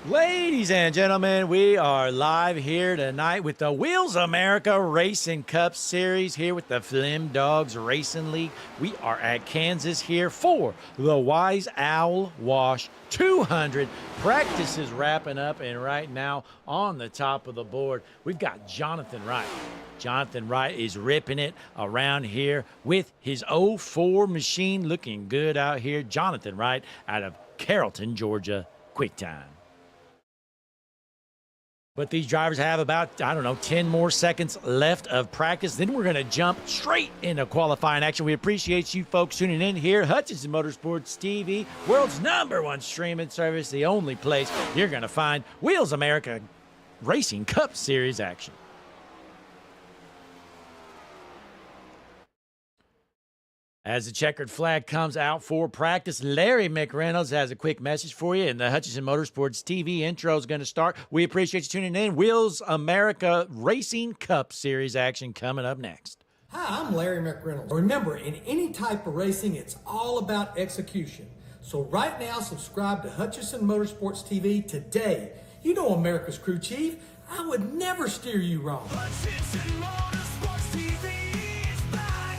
Ladies and gentlemen, we are live here tonight with the Wheels America Racing Cup Series here with the Flim Dogs Racing League. We are at Kansas here for the Wise Owl Wash 200. Practice is wrapping up, and right now on the top of the board, we've got Jonathan Wright. Jonathan Wright is ripping it around here with his 04 machine, looking good out here. Jonathan Wright out of Carrollton, Georgia, quick time. But these drivers have about, 10 more seconds left of practice. Then we're going to jump straight into qualifying action. We appreciate you folks tuning in here. Hutchinson Motorsports TV, world's #1 streaming service, the only place you're going to find Wheels America Racing Cup Series action. As the checkered flag comes out for practice, Larry McReynolds has a quick message for you, and the Hutchinson Motorsports TV intro is going to start. We appreciate you tuning in. Wheels America Racing Cup Series action coming up next. Hi, I'm Larry McReynolds. Remember, in any type of racing, it's all about execution. So right now, subscribe to Hutchinson Motorsports TV today. You know America's crew chief. I would never steer you wrong. Hutchinson Motorsports TV is back.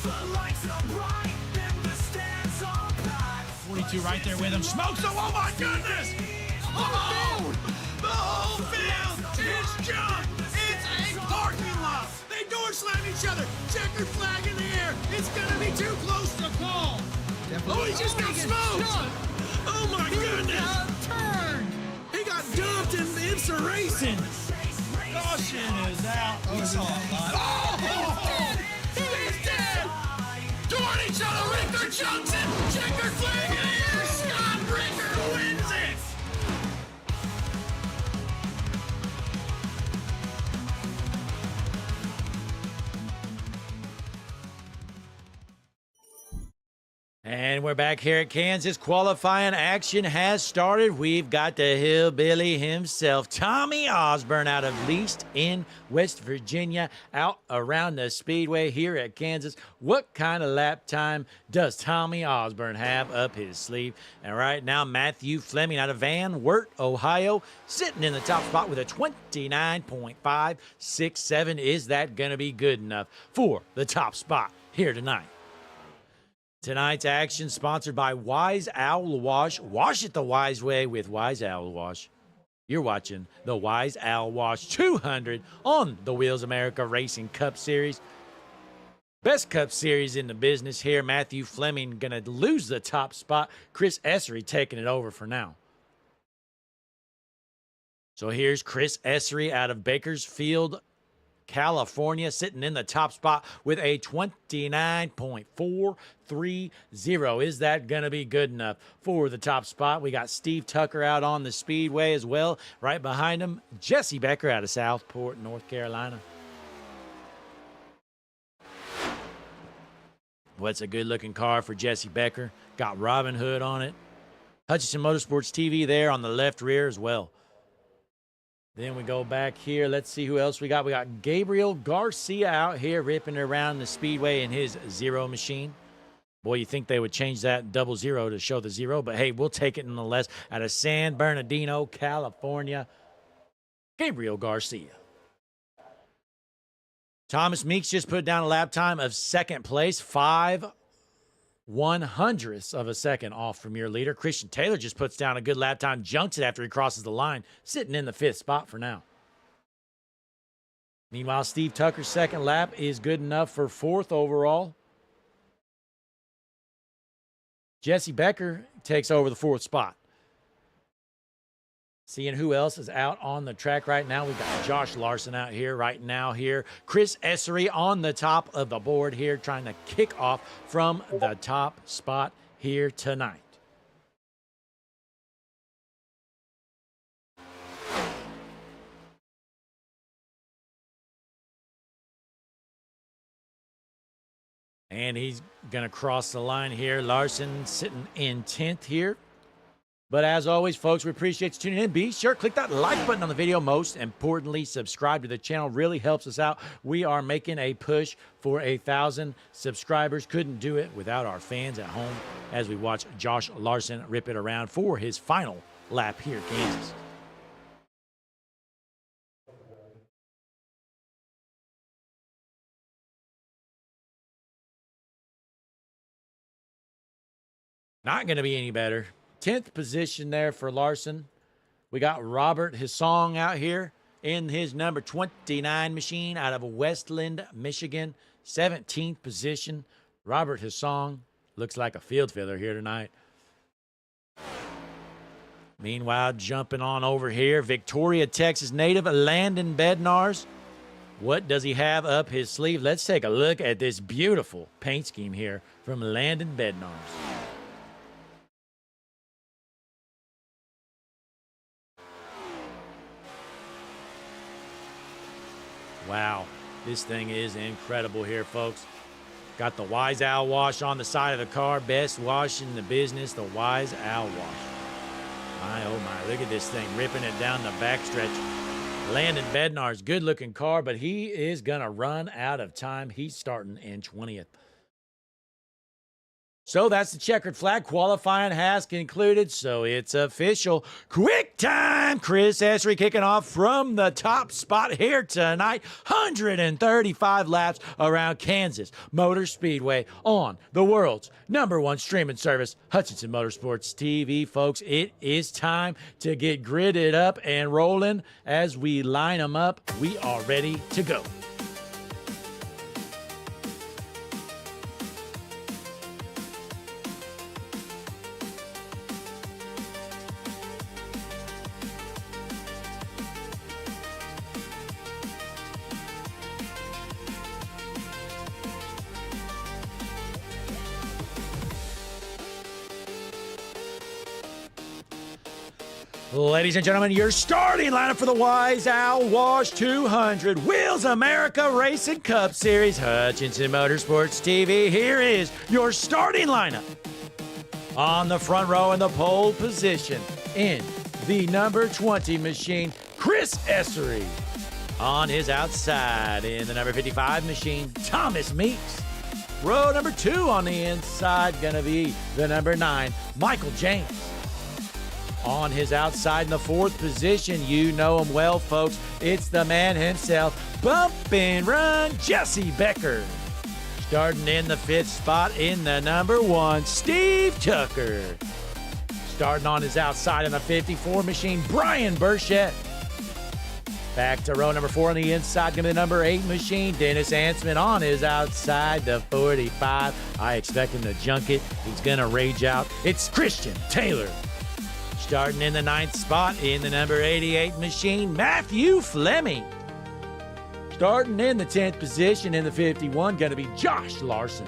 The lights are bright and the stands are packed. 42 right there with him. Smokes him. Oh my goodness! Oh! The whole field is junk. It's a parking lot. They door slam each other. Checkered flag in the air. It's gonna be too close to call. Oh, he just got smoked. Oh my goodness! Turned. He got dumped in racing. Caution is out. Oh! He's dead! Toward each other, Richter Johnson! Checkered flag in the air! Scott Richter wins it! And we're back here at Kansas. Qualifying action has started. We've got the hillbilly himself, Tommy Osborne, out of Least in West Virginia, out around the speedway here at Kansas. What kind of lap time does Tommy Osborne have up his sleeve? And right now, Matthew Fleming out of Van Wert, Ohio, sitting in the top spot with a 29.567. Is that going to be good enough for the top spot here tonight? Tonight's action sponsored by Wise Owl Wash. Wash it the wise way with Wise Owl Wash. You're watching the Wise Owl Wash 200 on the Wheels America Racing Cup Series. Best Cup Series in the business here. Matthew Fleming going to lose the top spot. Chris Essery taking it over for now. So here's Chris Essery out of Bakersfield, California, sitting in the top spot with a 29.430. Is that going to be good enough for the top spot? We got Steve Tucker out on the speedway as well. Right behind him, Jesse Becker out of Southport, North Carolina. What's a good-looking car for Jesse Becker. Got Robin Hood on it. Hutchinson Motorsports TV there on the left rear as well. Then we go back here. Let's see who else we got. We got Gabriel Garcia out here ripping around the speedway in his zero machine. Boy, you think they would change that 00 to show the zero, but hey, we'll take it nonetheless. Out of San Bernardino, California, Gabriel Garcia. Thomas Meeks just put down a lap time of second place, 5/100ths of a second off from your leader. Christian Taylor just puts down a good lap time, junks it after he crosses the line, sitting in the 5th spot for now. Meanwhile, Steve Tucker's second lap is good enough for 4th overall. Jesse Becker takes over the 4th spot. Seeing who else is out on the track right now. We've got Josh Larson out here right now here. Chris Essery on the top of the board here, trying to kick off from the top spot here tonight. And he's going to cross the line here. Larson sitting in 10th here. But as always, folks, we appreciate you tuning in. Be sure to click that like button on the video. Most importantly, subscribe to the channel. Really helps us out. We are making a push for 1,000 subscribers. Couldn't do it without our fans at home as we watch Josh Larson rip it around for his final lap here at Kansas. Not going to be any better. 10th position there for Larson. We got Robert Hissong out here in his number 29 machine out of Westland, Michigan. 17th position. Robert Hissong looks like a field filler here tonight. Meanwhile, jumping on over here, Victoria, Texas native Landon Bednarz. What does he have up his sleeve? Let's take a look at this beautiful paint scheme here from Landon Bednarz. Wow, this thing is incredible here, folks. Got the Wise Owl wash on the side of the car. Best wash in the business, the Wise Owl wash. My, oh my, look at this thing, ripping it down the backstretch. Landon Bednarz, good-looking car, but he is going to run out of time. He's starting in 20th. So that's the checkered flag. Qualifying has concluded, so it's official. Quick time! Chris Essery kicking off from the top spot here tonight. 135 laps around Kansas Motor Speedway on the world's #1 streaming service, Hutchinson Motorsports TV. Folks, it is time to get gridded up and rolling. As we line them up, we are ready to go. Ladies and gentlemen, your starting lineup for the Wise Owl Wash 200 Wheels America Racing Cup Series, Hutchinson Motorsports TV. Here is your starting lineup. On the front row in the pole position in the number 20 machine, Chris Essery. On his outside in the number 55 machine, Thomas Meeks. Row number 2 on the inside, gonna be the number 9, Michael James. On his outside in the 4th position, you know him well, folks. It's the man himself, Bump and Run Jesse Becker. Starting in the 5th spot in the number 1, Steve Tucker. Starting on his outside in the 54 machine, Brian Burchett. Back to row number 4 on the inside, going to be the number 8 machine, Dennis Ansman. On his outside, the 45. I expect him to junk it. He's going to rage out. It's Christian Taylor. Starting in the 9th spot in the number 88 machine, Matthew Fleming. Starting in the 10th position in the 51, going to be Josh Larson.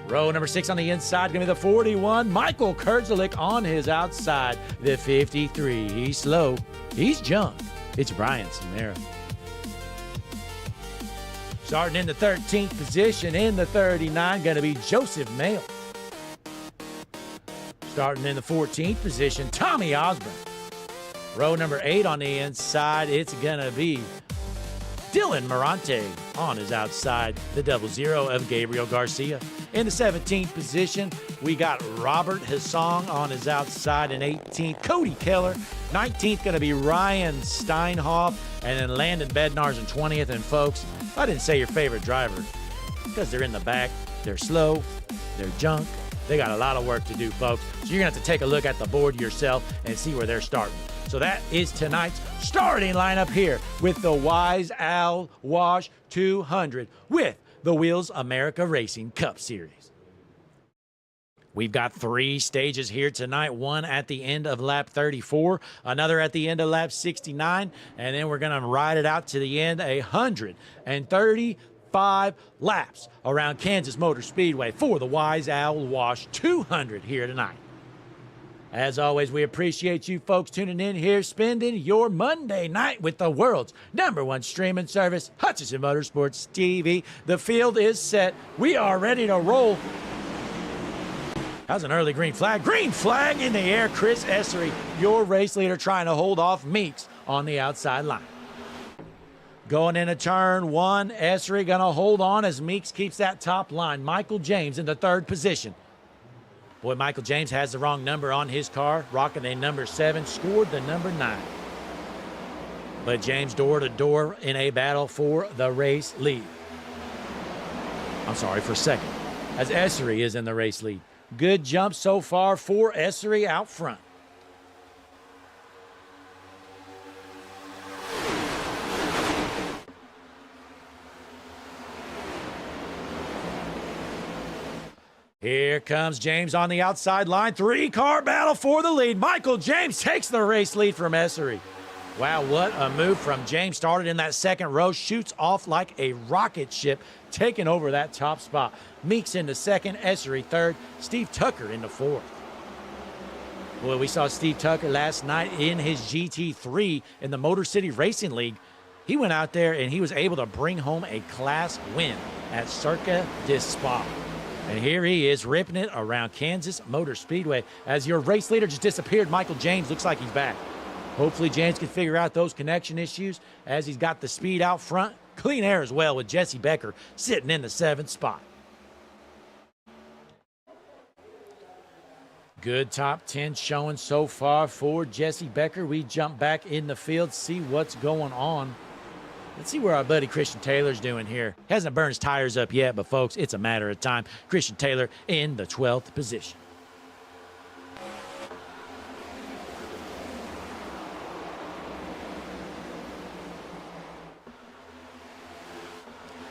Row number 6 on the inside, going to be the 41, Michael Kurzelik. On his outside, the 53. He's slow. He's junk. It's Brian Samara. Starting in the 13th position in the 39, going to be Joseph Mail. Starting in the 14th position, Tommy Osborne. Row number 8 on the inside, it's going to be Dylan Morante. On his outside, the 00 of Gabriel Garcia. In the 17th position, we got Robert Hissong. On his outside in 18th, Cody Keller. 19th going to be Ryan Steinhoff. And then Landon Bednarz in 20th. And folks, I didn't say your favorite driver because they're in the back. They're slow. They're junk. They got a lot of work to do, folks. So you're going to have to take a look at the board yourself and see where they're starting. So that is tonight's starting lineup here with the Wise Owl Wash 200 with the Wheels America Racing Cup Series. We've got 3 stages here tonight, one at the end of lap 34, another at the end of lap 69, and then we're going to ride it out to the end, 135 laps around Kansas Motor Speedway for the Wise Owl Wash 200 here tonight. As always, we appreciate you folks tuning in here, spending your Monday night with the world's #1 streaming service, Hutchinson Motorsports TV. The field is set. We are ready to roll. How's an early green flag? Green flag in the air. Chris Essery, your race leader, trying to hold off Meeks on the outside line. Going into turn 1, Essery going to hold on as Meeks keeps that top line. Michael James in the 3rd position. Boy, Michael James has the wrong number on his car, rocking a number 7, scored the number 9. But James door to door in a battle for the race lead. I'm sorry, for second, as Essery is in the race lead. Good jump so far for Essery out front. Here comes James on the outside line. 3-car battle for the lead. Michael James takes the race lead from Essery. Wow, what a move from James. Started in that second row, shoots off like a rocket ship, taking over that top spot. Meeks into second, Essery third, Steve Tucker into fourth. Boy, we saw Steve Tucker last night in his GT3 in the Motor City Racing League. He went out there and he was able to bring home a class win at Circuit de Spa. And here he is ripping it around Kansas Motor Speedway. As your race leader just disappeared, Michael James looks like he's back. Hopefully James can figure out those connection issues as he's got the speed out front. Clean air as well with Jesse Becker sitting in the 7th spot. Good top 10 showing so far for Jesse Becker. We jump back in the field, see what's going on. Let's see where our buddy Christian Taylor's doing here. Hasn't burned his tires up yet, but folks, it's a matter of time. Christian Taylor in the 12th position.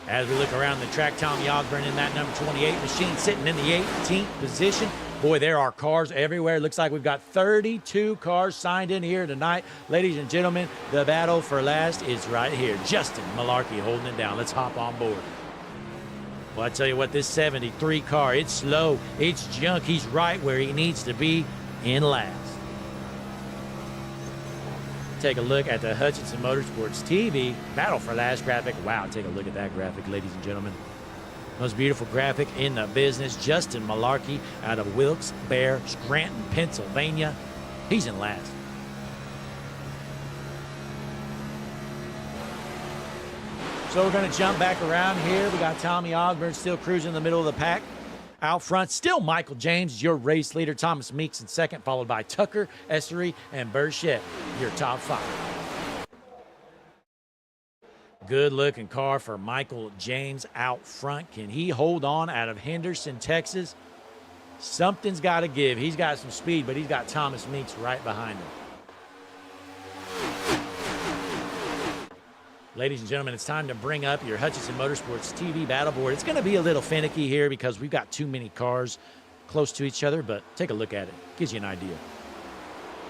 As we look around the track, Tommy Osborne in that number 28 machine sitting in the 18th position. Boy, there are cars everywhere. Looks like we've got 32 cars signed in here tonight. Ladies and gentlemen, the battle for last is right here. Justin Malarkey holding it down. Let's hop on board. Well, I tell you what, this 73 car, it's slow, it's junk. He's right where he needs to be in last. Take a look at the Hutchinson Motorsports TV Battle for Last graphic. Wow, take a look at that graphic, ladies and gentlemen. Most beautiful graphic in the business. Justin Malarkey out of Wilkes-Barre, Scranton, Pennsylvania. He's in last. So we're going to jump back around here. We got Tommy Osborne still cruising in the middle of the pack. Out front, still Michael James, your race leader. Thomas Meeks in second, followed by Tucker, Essery, and Burchett, your top 5. Good-looking car for Michael James out front. Can he hold on out of Henderson, Texas? Something's got to give. He's got some speed, but he's got Thomas Meeks right behind him. Ladies and gentlemen, it's time to bring up your Hutchinson Motorsports TV battle board. It's going to be a little finicky here because we've got too many cars close to each other, but take a look at it. Gives you an idea.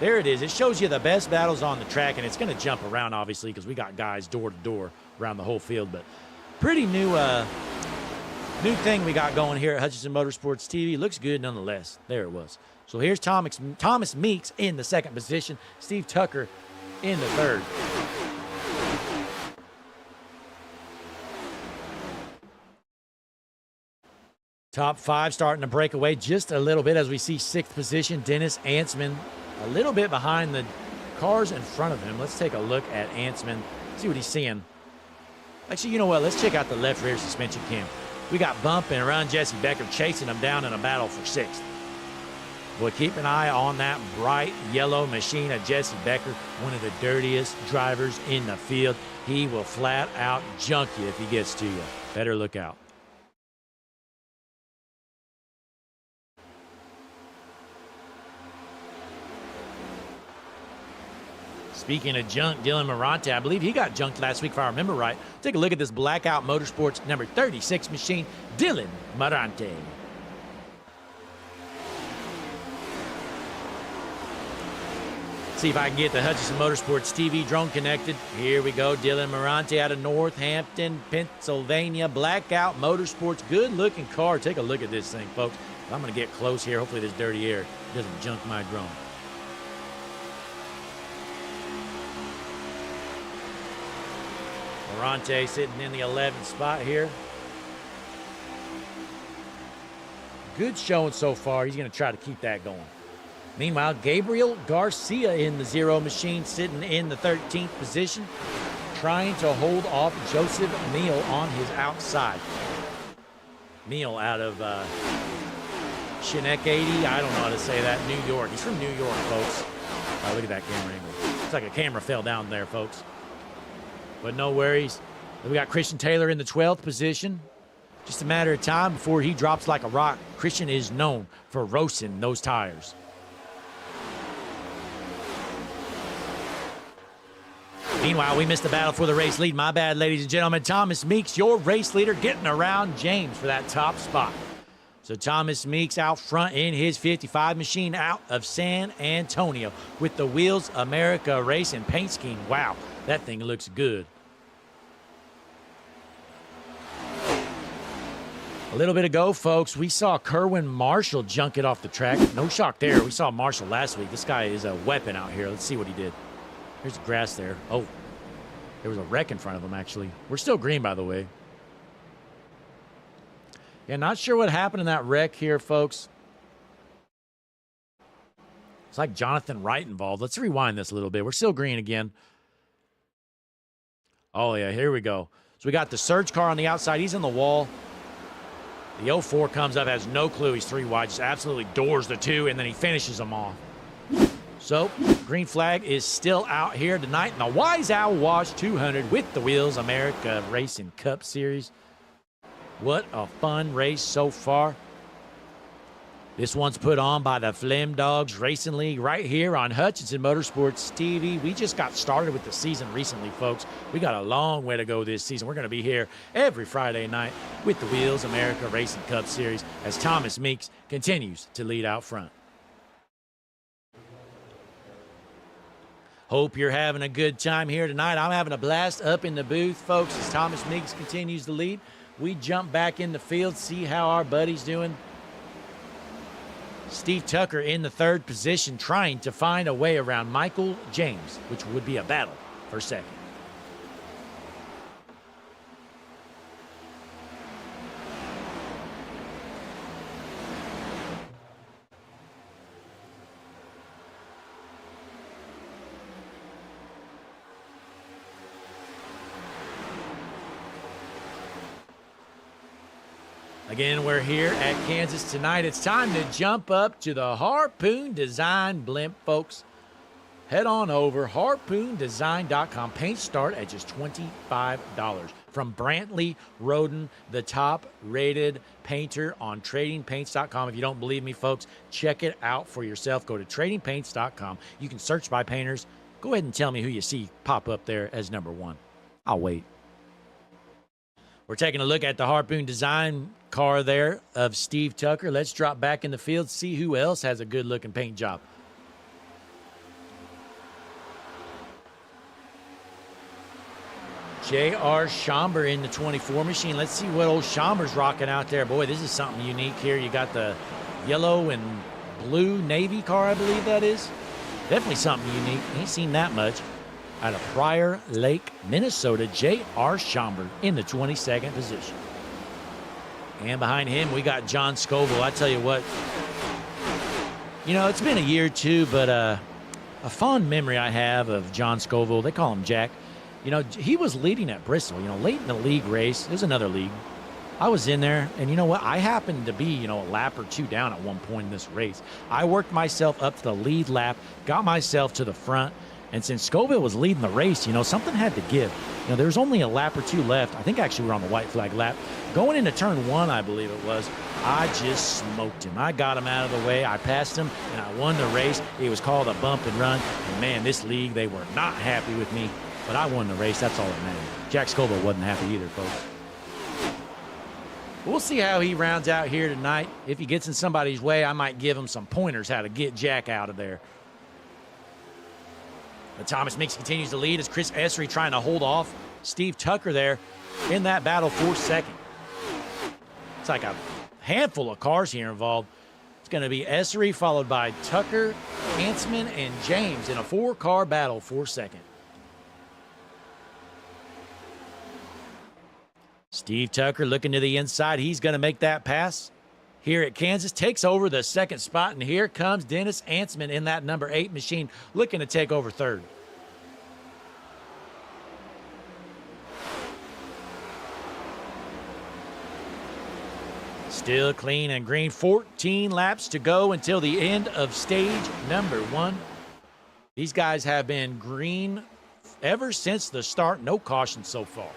There it is. It shows you the best battles on the track, and it's going to jump around, obviously, because we got guys door to door around the whole field. But pretty new thing we got going here at Hutchinson Motorsports TV. Looks good nonetheless. There it was. So here's Thomas Meeks in the 2nd position. Steve Tucker in the 3rd. Top 5 starting to break away just a little bit as we see 6th position, Dennis Ansman, a little bit behind the cars in front of him. Let's take a look at Ansman, see what he's seeing. Actually, you know what? Let's check out the left rear suspension cam. We got bumping around Jesse Becker, chasing him down in a battle for 6th. Boy, keep an eye on that bright yellow machine of Jesse Becker, one of the dirtiest drivers in the field. He will flat out junk you if he gets to you. Better look out. Speaking of junk, Dylan Morante, I believe he got junked last week if I remember right. Take a look at this Blackout Motorsports number 36 machine, Dylan Morante. See if I can get the Hutchinson Motorsports TV drone connected. Here we go, Dylan Morante out of Northampton, Pennsylvania. Blackout Motorsports, good looking car. Take a look at this thing, folks. I'm gonna get close here. Hopefully this dirty air doesn't junk my drone. Morante sitting in the 11th spot here. Good showing so far. He's going to try to keep that going. Meanwhile, Gabriel Garcia in the 0 machine sitting in the 13th position, trying to hold off Joseph Neal on his outside. Neal out of Shinek 80. I don't know how to say that. New York. He's from New York, folks. Oh, look at that camera angle. It's like a camera fell down there, folks. But no worries. We got Christian Taylor in the 12th position. Just a matter of time before he drops like a rock. Christian is known for roasting those tires. Meanwhile, we missed the battle for the race lead. My bad, ladies and gentlemen. Thomas Meeks, your race leader, getting around James for that top spot. So Thomas Meeks out front in his 55 machine out of San Antonio with the Wheels America Racing paint scheme. Wow, that thing looks good. A little bit ago, folks, we saw Kerwin Marshall junk it off the track. No shock there. We saw Marshall last week. This guy is a weapon out here. Let's see what he did. There's grass there. Oh, there was a wreck in front of him, actually. We're still green, by the way. Yeah, not sure what happened in that wreck here, folks. It's like Jonathan Wright involved. Let's rewind this a little bit. We're still green again. Oh, yeah, here we go. So we got the Surge car on the outside. He's in the wall. The 04 comes up, has no clue he's 3 wide. Just absolutely doors the 2, and then he finishes them off. So, green flag is still out here tonight in the Wise Owl Wash 200 with the Wheels America Racing Cup Series. What a fun race so far. This one's put on by the Flim Dogs Racing League right here on Hutchinson Motorsports TV. We just got started with the season recently, folks. We got a long way to go this season. We're going to be here every Friday night with the Wheels America Racing Cup Series as Thomas Meeks continues to lead out front. Hope you're having a good time here tonight. I'm having a blast up in the booth, folks, as Thomas Meeks continues to lead. We jump back in the field, see how our buddy's doing. Steve Tucker in the 3rd position, trying to find a way around Michael James, which would be a battle for 2nd. Again, we're here at Kansas tonight. It's time to jump up to the Harpoon Design blimp, folks. Head on over, harpoondesign.com. Paints start at just $25. From Brantley Roden, the top-rated painter on tradingpaints.com. If you don't believe me, folks, check it out for yourself. Go to tradingpaints.com. You can search by painters. Go ahead and tell me who you see pop up there as number 1. I'll wait. We're taking a look at the Harpoon Design car there of Steve Tucker. Let's drop back in the field, see who else has a good-looking paint job. J.R. Schomber in the 24 machine. Let's see what old Schomber's rocking out there. Boy, this is something unique here. You got the yellow and blue Navy car, I believe that is. Definitely something unique. Ain't seen that much. Out of Prior Lake, Minnesota, J.R. Schomber in the 22nd position. And behind him, we got John Scoville. I tell you what, you know, it's been a year or two, but a fond memory I have of John Scoville. They call him Jack. You know, he was leading at Bristol, you know, late in the league race. There's another league. I was in there, and you know what? I happened to be, you know, a lap or 2 down at one point in this race. I worked myself up to the lead lap, got myself to the front. And since Scoville was leading the race, you know, something had to give. You know, there was only a lap or 2 left. I think actually we're on the white flag lap. Going into turn 1, I believe it was, I just smoked him. I got him out of the way. I passed him, and I won the race. It was called a bump and run. And, man, this league, they were not happy with me. But I won the race. That's all that mattered. Jack Scoville wasn't happy either, folks. We'll see how he rounds out here tonight. If he gets in somebody's way, I might give him some pointers how to get Jack out of there. But Thomas Meeks continues to lead as Chris Essery trying to hold off Steve Tucker there in that battle for 2nd. It's like a handful of cars here involved. It's going to be Essery followed by Tucker, Hansman, and James in a 4-car battle for 2nd. Steve Tucker looking to the inside. He's going to make that pass here at Kansas. Takes over the 2nd spot, and here comes Dennis Ansman in that number 8 machine looking to take over 3rd. Still clean and green. 14 laps to go until the end of stage number 1. These guys have been green ever since the start. No caution so far.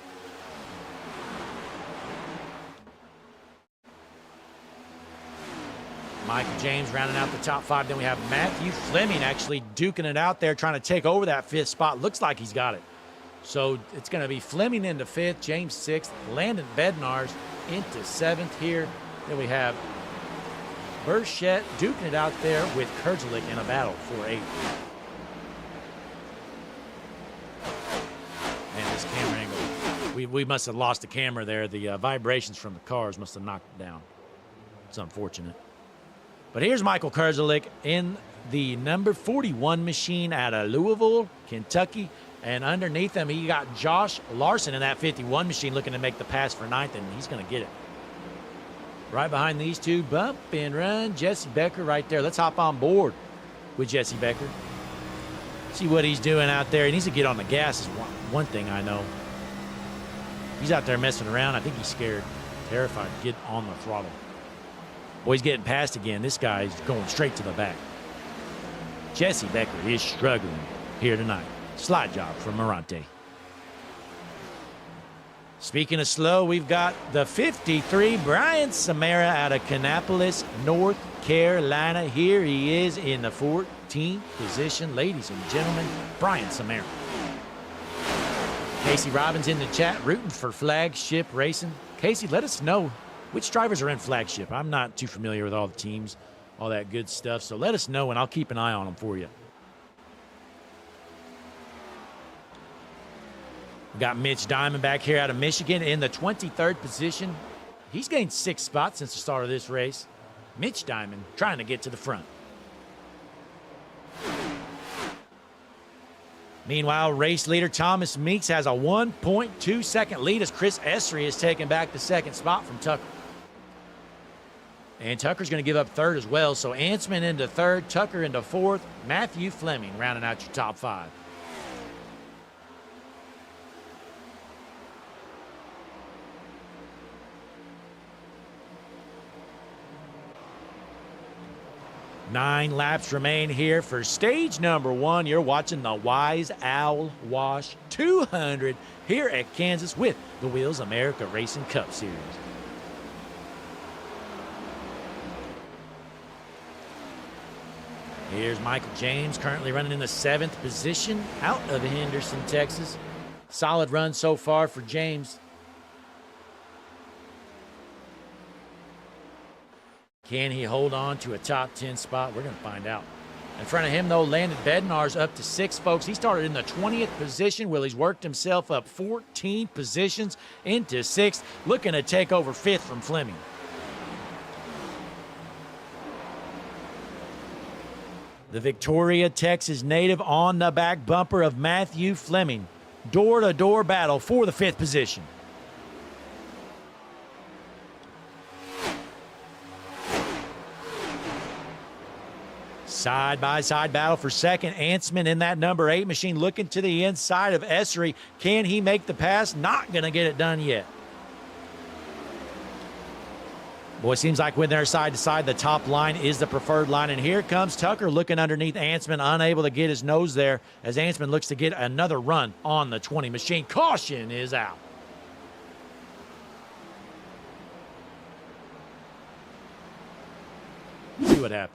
Michael James rounding out the top 5. Then we have Matthew Fleming actually duking it out there, trying to take over that 5th spot. Looks like he's got it. So it's going to be Fleming into 5th, James 6th, Landon Bednarz into 7th here. Then we have Burchett duking it out there with Kurzelik in a battle for 8th. Man, this camera angle. We must have lost the camera there. The vibrations from the cars must have knocked it down. It's unfortunate. But here's Michael Kurzelik in the number 41 machine out of Louisville, Kentucky. And underneath him, he got Josh Larson in that 51 machine looking to make the pass for 9th, and he's going to get it. Right behind these two, bump and run. Jesse Becker right there. Let's hop on board with Jesse Becker. See what he's doing out there. He needs to get on the gas is one thing I know. He's out there messing around. I think he's scared, terrified to get on the throttle. Boy, he's getting past again. This guy's going straight to the back. Jesse Becker is struggling here tonight. Slide job from Morante. Speaking of slow, we've got the 53, Brian Samara out of Kannapolis, North Carolina. Here he is in the 14th position. Ladies and gentlemen, Brian Samara. Casey Robbins in the chat rooting for Flagship Racing. Casey, let us know which drivers are in Flagship. I'm not too familiar with all the teams, all that good stuff. So let us know, and I'll keep an eye on them for you. We've got Mitch Diamond back here out of Michigan in the 23rd position. He's gained 6 spots since the start of this race. Mitch Diamond trying to get to the front. Meanwhile, race leader Thomas Meeks has a 1.2 second lead as Chris Esri is taking back the 2nd spot from Tucker. And Tucker's going to give up 3rd as well. So Ansman into 3rd, Tucker into 4th, Matthew Fleming rounding out your top 5. Nine laps remain here for stage number 1. You're watching the Wise Owl Wash 200 here at Kansas with the Wheels America Racing Cup Series. Here's Michael James currently running in the 7th position out of Henderson, Texas. Solid run so far for James. Can he hold on to a top 10 spot? We're going to find out. In front of him, though, Landon Bednarz up to 6th, folks. He started in the 20th position. Willie's worked himself up 14 positions into 6th, looking to take over 5th from Fleming. The Victoria, Texas native on the back bumper of Matthew Fleming. Door-to-door battle for the 5th position. Side-by-side battle for 2nd. Ansman in that number 8 machine looking to the inside of Esri. Can he make the pass? Not going to get it done yet. Boy, it seems like when they're side-to-side, the top line is the preferred line. And here comes Tucker looking underneath Ansman, unable to get his nose there as Ansman looks to get another run on the 20 machine. Caution is out. See what happens.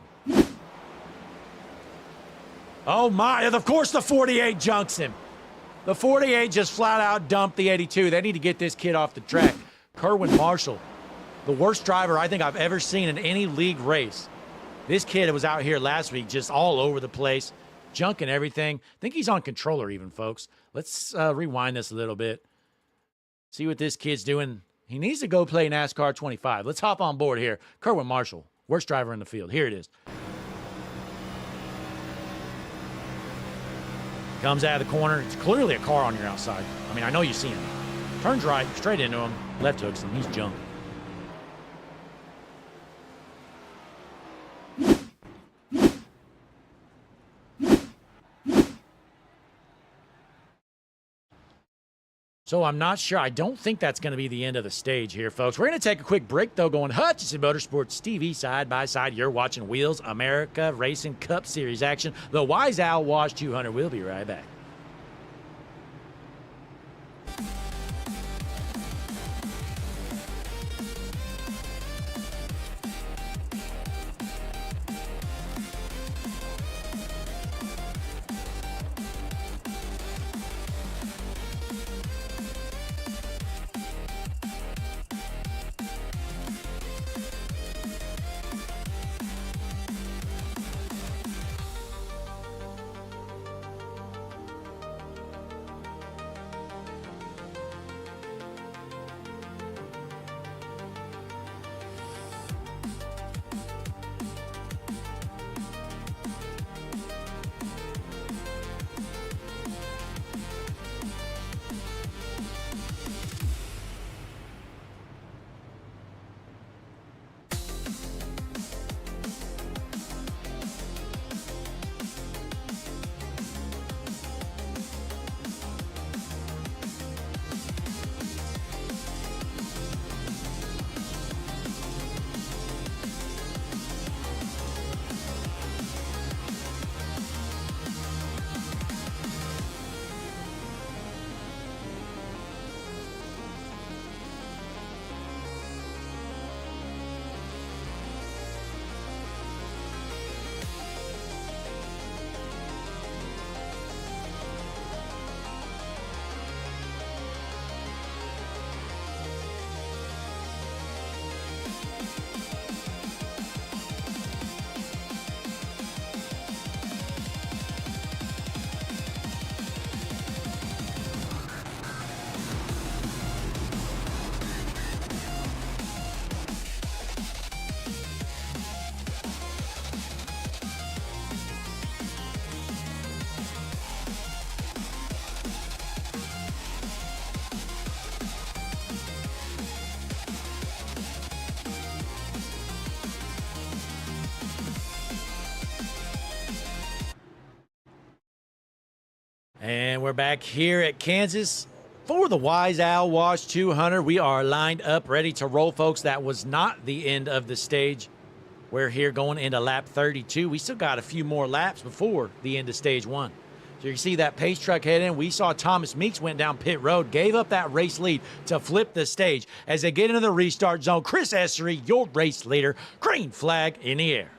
Oh, my. Of course, the 48 junks him. The 48 just flat out dumped the 82. They need to get this kid off the track. Kerwin Marshall, the worst driver I think I've ever seen in any league race. This kid was out here last week just all over the place, junking everything. I think he's on controller even, folks. Let's rewind this a little bit. See what this kid's doing. He needs to go play NASCAR 25. Let's hop on board here. Kerwin Marshall, worst driver in the field. Here it is. Comes out of the corner. It's clearly a car on your outside. I mean, I know you see him. Turns right, straight into him. Left hooks him. He's jumped. So I'm not sure. I don't think that's going to be the end of the stage here, folks. We're going to take a quick break, though, going Hutchinson Motorsports TV side by side. You're watching Wheels America Racing Cup Series action. The Wise Owl Wash 200. We'll be right back. And we're back here at Kansas for the Wise Owl Wash 200. We are lined up, ready to roll, folks. That was not the end of the stage. We're here going into lap 32. We still got a few more laps before the end of stage one. So you see that pace truck head in. We saw Thomas Meeks went down pit road, gave up that race lead to flip the stage. As they get into the restart zone, Chris Essery, your race leader, green flag in the air.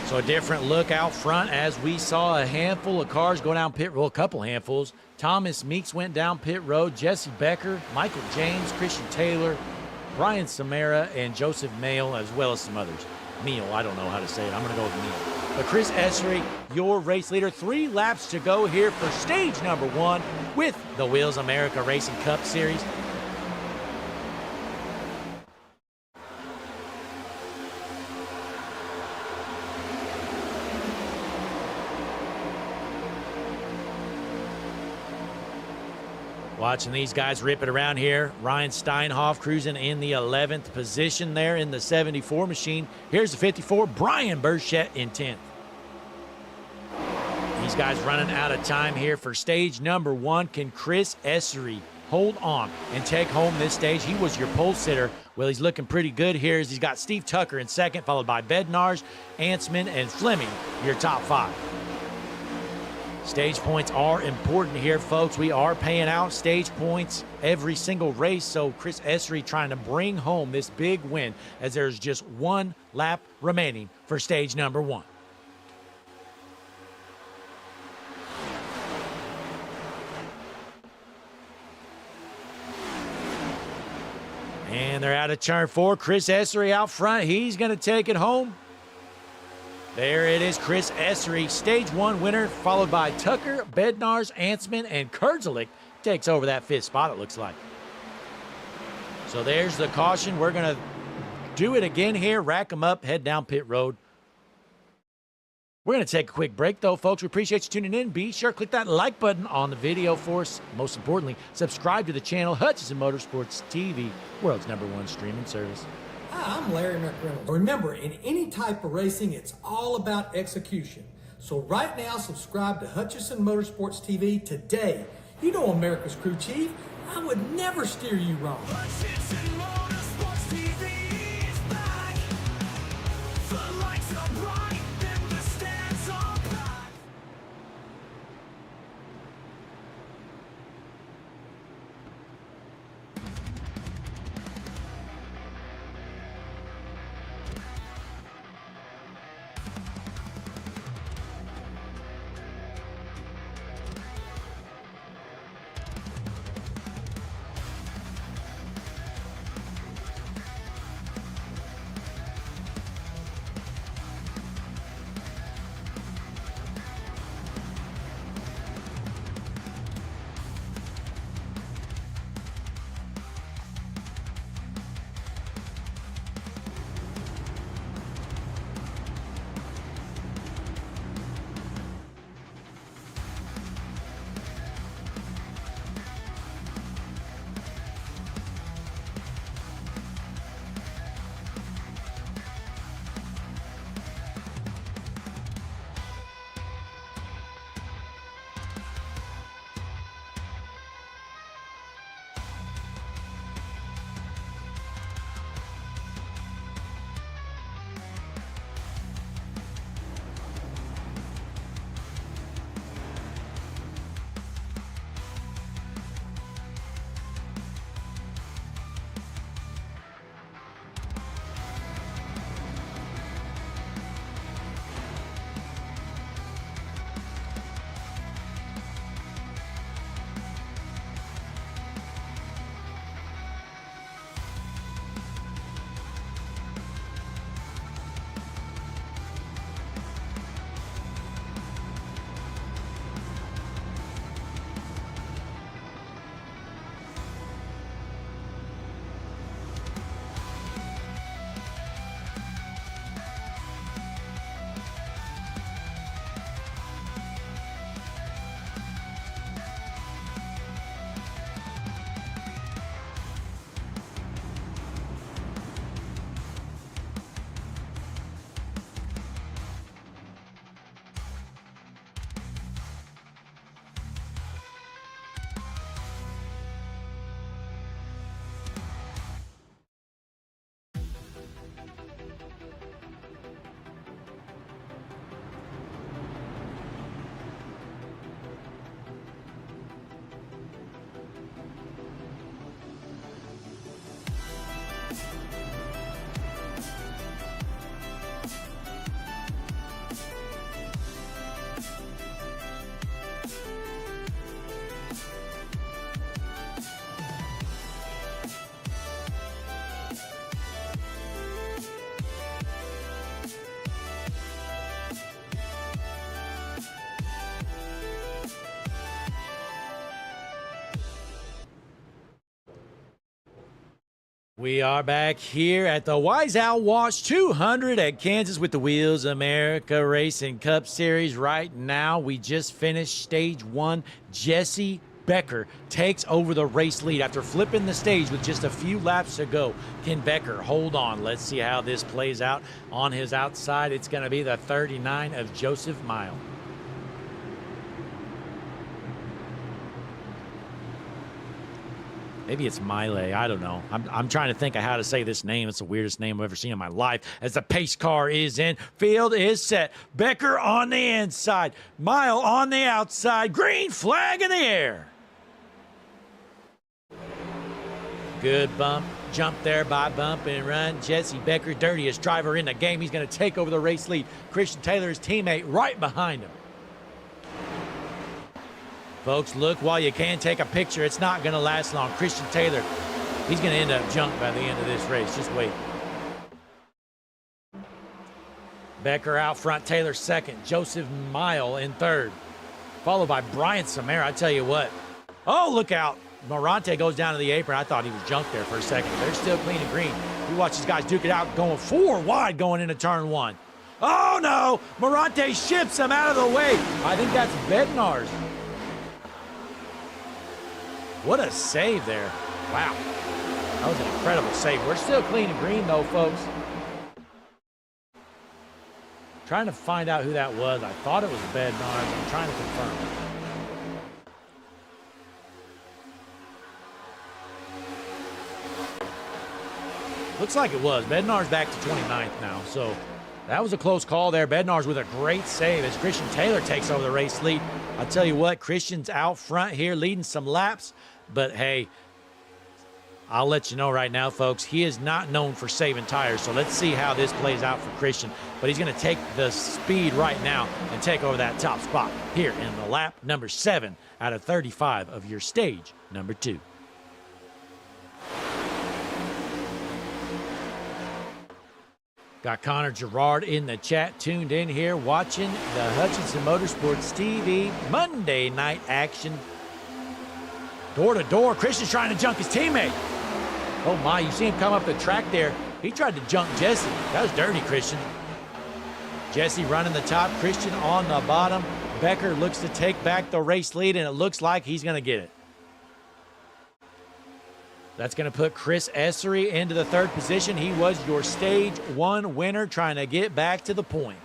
So a different look out front as we saw a handful of cars go down pit road, a couple handfuls. Thomas Meeks went down pit road, Jesse Becker, Michael James, Christian Taylor, Brian Samara, and Joseph Mayle, as well as some others. Meal, I don't know how to say it. I'm going to go with Meal. But Chris Essery, your race leader. 3 laps to go here for stage number 1 with the Wheels America Racing Cup Series. Watching these guys rip it around here. Ryan Steinhoff cruising in the 11th position there in the 74 machine. Here's the 54, Brian Burchett in 10th. These guys running out of time here for stage number 1. Can Chris Essery hold on and take home this stage? He was your pole sitter. Well, he's looking pretty good here as he's got Steve Tucker in 2nd, followed by Bednarz, Ansman, and Fleming, your top 5. Stage points are important here, folks. We are paying out stage points every single race, so Chris Essery trying to bring home this big win as there's just 1 lap remaining for stage number 1. And they're out of turn 4. Chris Essery out front. He's going to take it home. There it is, Chris Essery, stage 1 winner, followed by Tucker, Bednarz, Ansman, and Kurzelik takes over that 5th spot, it looks like. So there's the caution. We're going to do it again here, rack them up, head down pit road. We're going to take a quick break, though, folks. We appreciate you tuning in. Be sure to click that like button on the video for us. Most importantly, subscribe to the channel, Hutchinson Motorsports TV, world's #1 streaming service. Hi, I'm Larry McReynolds. Remember, in any type of racing, it's all about execution. So right now, subscribe to Hutchinson Motorsports TV today. You know America's crew chief. I would never steer you wrong. Hutchinson Motorsports TV is back. The lights are bright and the stands are packed. We are back here at the Wise Owl Wash 200 at Kansas with the Wheels America Racing Cup Series. Right now, we just finished stage one. Jesse Becker takes over the race lead after flipping the stage with just a few laps to go. Can Becker hold on? Let's see how this plays out. On his outside, it's going to be the 39 of Joseph Mile. Maybe it's Mile. I don't know. I'm trying to think of how to say this name. It's the weirdest name I've ever seen in my life. As the pace car is in, field is set. Becker on the inside. Mile on the outside. Green flag in the air. Good bump. Jump there by bump and run. Jesse Becker, dirtiest driver in the game. He's going to take over the race lead. Christian Taylor, his teammate, right behind him. Folks, look while you can take a picture. It's not going to last long. Christian Taylor, he's going to end up junk by the end of this race. Just wait. Becker out front. Taylor second. Joseph Mile in third. Followed by Brian Samara. I tell you what. Oh, look out. Morante goes down to the apron. I thought he was junk there for a second. They're still clean and green. You watch these guys duke it out, going 4 wide going into turn 1. Oh, no. Morante ships him out of the way. I think that's Bednar's. What a save there. Wow. That was an incredible save. We're still clean and green, though, folks. Trying to find out who that was. I thought it was Bednar's. I'm trying to confirm. Looks like it was. Bednar's back to 29th now, so that was a close call there. Bednar's with a great save as Christian Taylor takes over the race lead. I'll tell you what, Christian's out front here leading some laps, but hey, I'll let you know right now, folks, he is not known for saving tires, so let's see how this plays out for Christian. But he's going to take the speed right now and take over that top spot here in the lap number 7 out of 35 of your stage number 2. Got Connor Gerard in the chat, tuned in here, watching the Hutchinson Motorsports TV Monday night action. Door to door, Christian's trying to junk his teammate. Oh my, you see him come up the track there. He tried to junk Jesse. That was dirty, Christian. Jesse running the top, Christian on the bottom. Becker looks to take back the race lead, and it looks like he's going to get it. That's going to put Chris Essery into the 3rd position. He was your stage 1 winner, trying to get back to the point.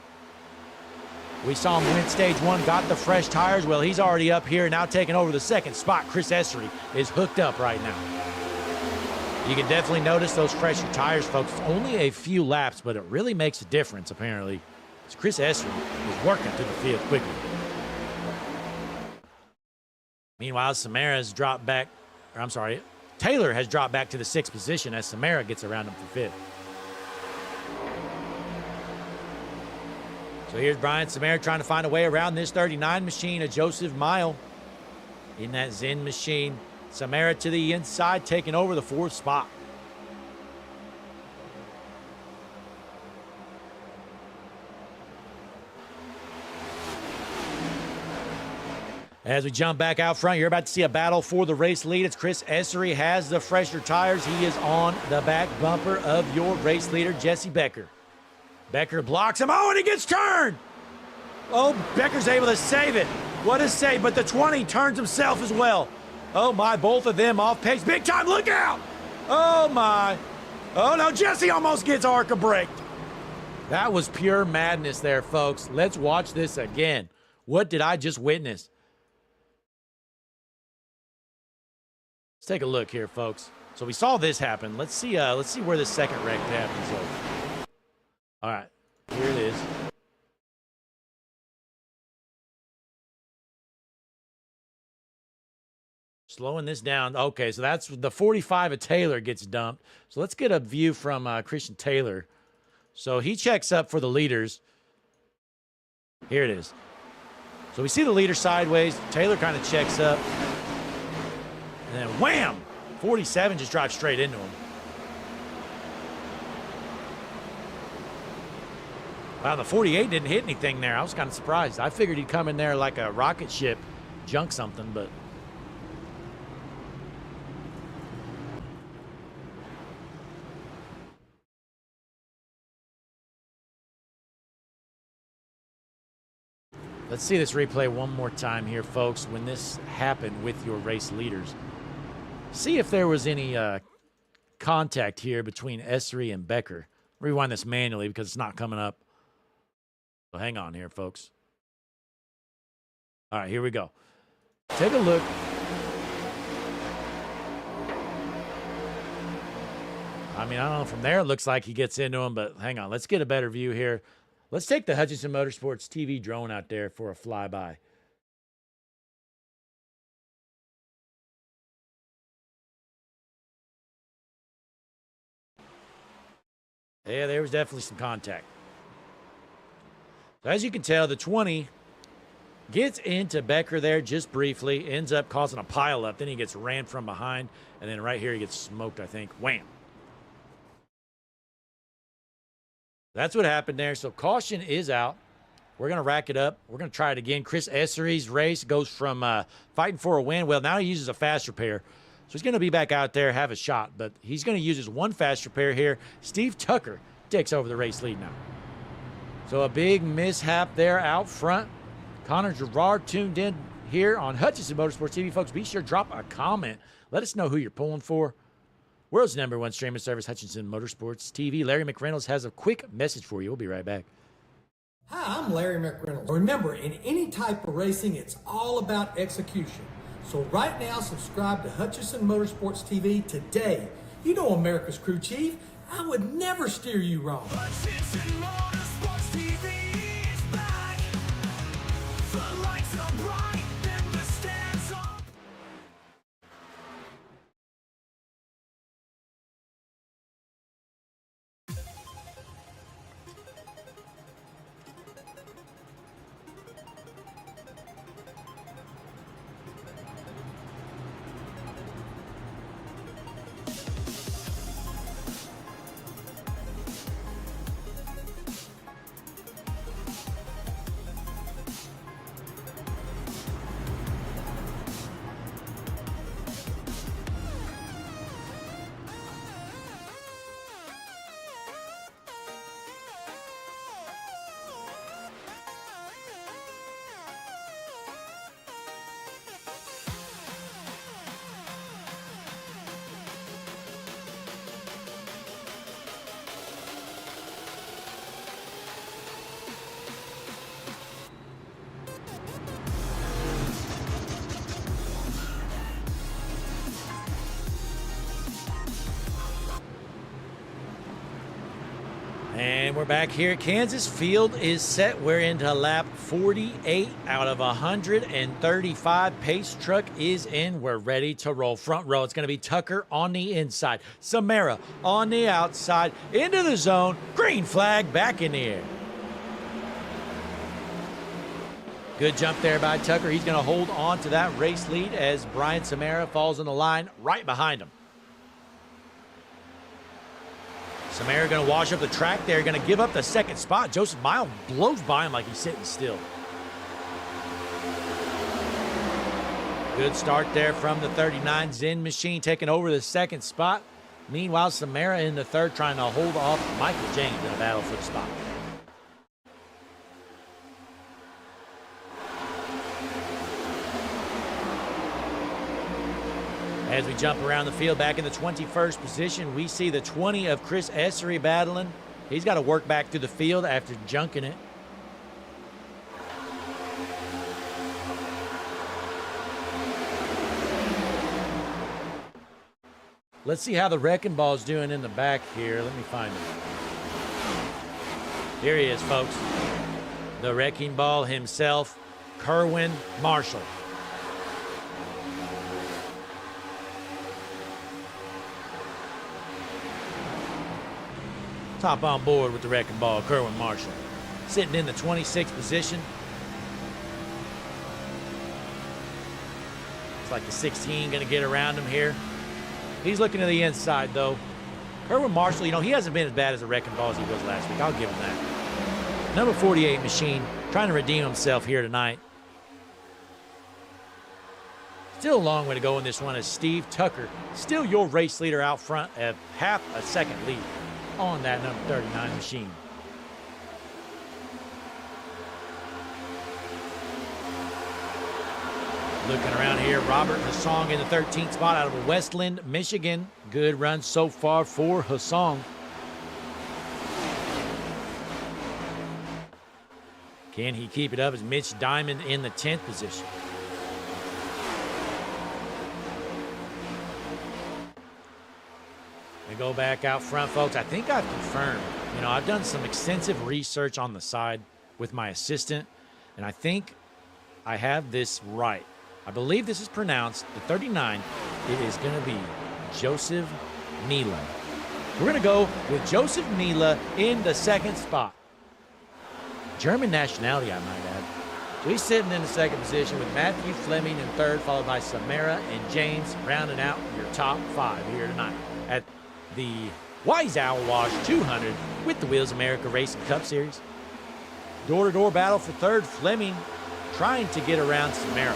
We saw him win stage 1, got the fresh tires. Well, he's already up here, now taking over the 2nd spot. Chris Essery is hooked up right now. You can definitely notice those fresher tires, folks. It's only a few laps, but it really makes a difference, apparently. Chris Essery is working through the field quickly. Meanwhile, Samara's dropped back, or I'm sorry, Taylor has dropped back to the 6th position as Samara gets around him for 5th. So here's Brian Samara trying to find a way around this 39 machine of Joseph Mile in that Zen machine. Samara to the inside, taking over the 4th spot. As we jump back out front, you're about to see a battle for the race lead. It's Chris Essery has the fresher tires. He is on the back bumper of your race leader, Jesse Becker. Becker blocks him. Oh, and he gets turned. Oh, Becker's able to save it. What a save, but the 20 turns himself as well. Oh, my, both of them off pace. Big time, look out. Oh, my. Oh, no, Jesse almost gets ARCA braked. That was pure madness there, folks. Let's watch this again. What did I just witness? Let's take a look here, folks. So we saw this happen. Let's see where this second wreck happens. So, all right, here it is. Slowing this down. Okay, so that's the 45 of Taylor gets dumped. So let's get a view from Christian Taylor. So he checks up for the leaders. Here it is. So we see the leader sideways. Taylor kind of checks up. And then wham! 47 just drives straight into him. Wow, the 48 didn't hit anything there. I was kind of surprised. I figured he'd come in there like a rocket ship, junk something, but... Let's see this replay one more time here, folks, when this happened with your race leaders. See if there was any contact here between Essery and Becker. Rewind this manually because it's not coming up. So hang on here, folks. All right, here we go. Take a look. I mean, I don't know. From there, it looks like he gets into him, but hang on. Let's get a better view here. Let's take the Hutchinson Motorsports TV drone out there for a flyby. Yeah, there was definitely some contact. So as you can tell, the 20 gets into Becker there just briefly, ends up causing a pileup. Then he gets ran from behind, and then right here he gets smoked, I think. Wham! That's what happened there. So caution is out. We're going to rack it up. We're going to try it again. Chris Essery's race goes from fighting for a win. Well, now he uses a fast repair. So he's going to be back out there, have a shot. But he's going to use his one fast repair here. Steve Tucker takes over the race lead now. So a big mishap there out front. Connor Gerard tuned in here on Hutchinson Motorsports TV. Folks, be sure to drop a comment. Let us know who you're pulling for. World's #1 streaming service, Hutchinson Motorsports TV. Larry McReynolds has a quick message for you. We'll be right back. Hi, I'm Larry McReynolds. Remember, in any type of racing, it's all about execution. So right now, subscribe to Hutchinson Motorsports TV today. You know America's crew chief. I would never steer you wrong. Attention Motorsports TV is back. The lights are bright and the stands are. And we're back here at Kansas. Field is set. We're into lap 48 out of 135. Pace truck is in. We're ready to roll. Front row, it's going to be Tucker on the inside. Samara on the outside. Into the zone. Green flag back in the air. Good jump there by Tucker. He's going to hold on to that race lead as Brian Samara falls in the line right behind him. Samara going to wash up the track there, going to give up the second spot. Joseph Miles blows by him like he's sitting still. Good start there from the 39 Zen Machine taking over the second spot. Meanwhile, Samara in the third trying to hold off Michael James in a battle for the spot. As we jump around the field back in the 21st position, we see the 20 of Chris Essery battling. He's got to work back through the field after junking it. Let's see how the Wrecking Ball's doing in the back here. Let me find him. Here he is, folks. The Wrecking Ball himself, Kerwin Marshall. Top on board with the Wrecking Ball, Kerwin Marshall. Sitting in the 26th position. Looks like the 16 going to get around him here. He's looking to the inside, though. Kerwin Marshall, you know, he hasn't been as bad as the Wrecking Ball as he was last week. I'll give him that. Number 48 Machine trying to redeem himself here tonight. Still a long way to go in this one as Steve Tucker, still your race leader out front at half a second lead on that number 39 Machine. Looking around here, Robert Hassong in the 13th spot out of Westland, Michigan. Good run so far for Hassong. Can he keep it up as Mitch Diamond in the 10th position? We go back out front, folks. I think I've confirmed. You know, I've done some extensive research on the side with my assistant, and I think I have this right. I believe this is pronounced, the 39, it is going to be Joseph Mila. We're going to go with Joseph Mila in the second spot. German nationality, I might add. So he's sitting in the second position with Matthew Fleming in third, followed by Samara and James, rounding out your top five here tonight at the Wise Owl Wash 200 with the Wheels America Racing Cup Series. Door-to-door battle for third, Fleming trying to get around Samara.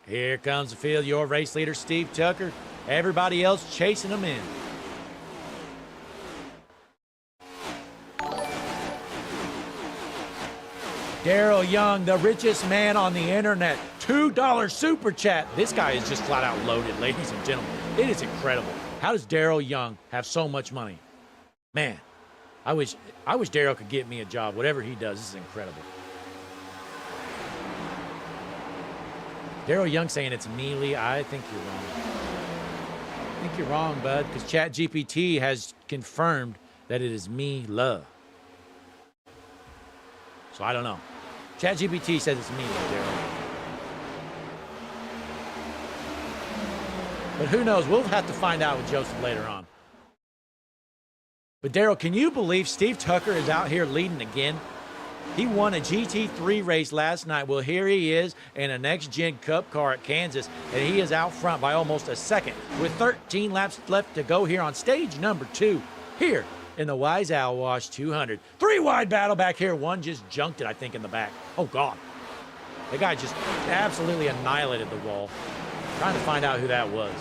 Here comes the field, your race leader, Steve Tucker. Everybody else chasing him in. Darrell Young, the richest man on the internet. $2 super chat. This guy is just flat out loaded, ladies and gentlemen. It is incredible. How does Daryl Young have so much money? Man, I wish Daryl could get me a job. Whatever he does, this is incredible. Daryl Young saying it's Mealy. I think you're wrong. I think you're wrong, bud, because ChatGPT has confirmed that it is Mila. So I don't know. ChatGPT says it's Mila, Daryl. But who knows? We'll have to find out with Joseph later on. But Daryl, can you believe Steve Tucker is out here leading again? He won a GT3 race last night. Well, here he is in a next-gen Cup car at Kansas, and he is out front by almost a second with 13 laps left to go here on stage number 2 here in the Wise Owl Wash 200. 3-wide battle back here. One just junked it, I think, in the back. Oh, God. The guy just absolutely annihilated the wall. Trying to find out who that was.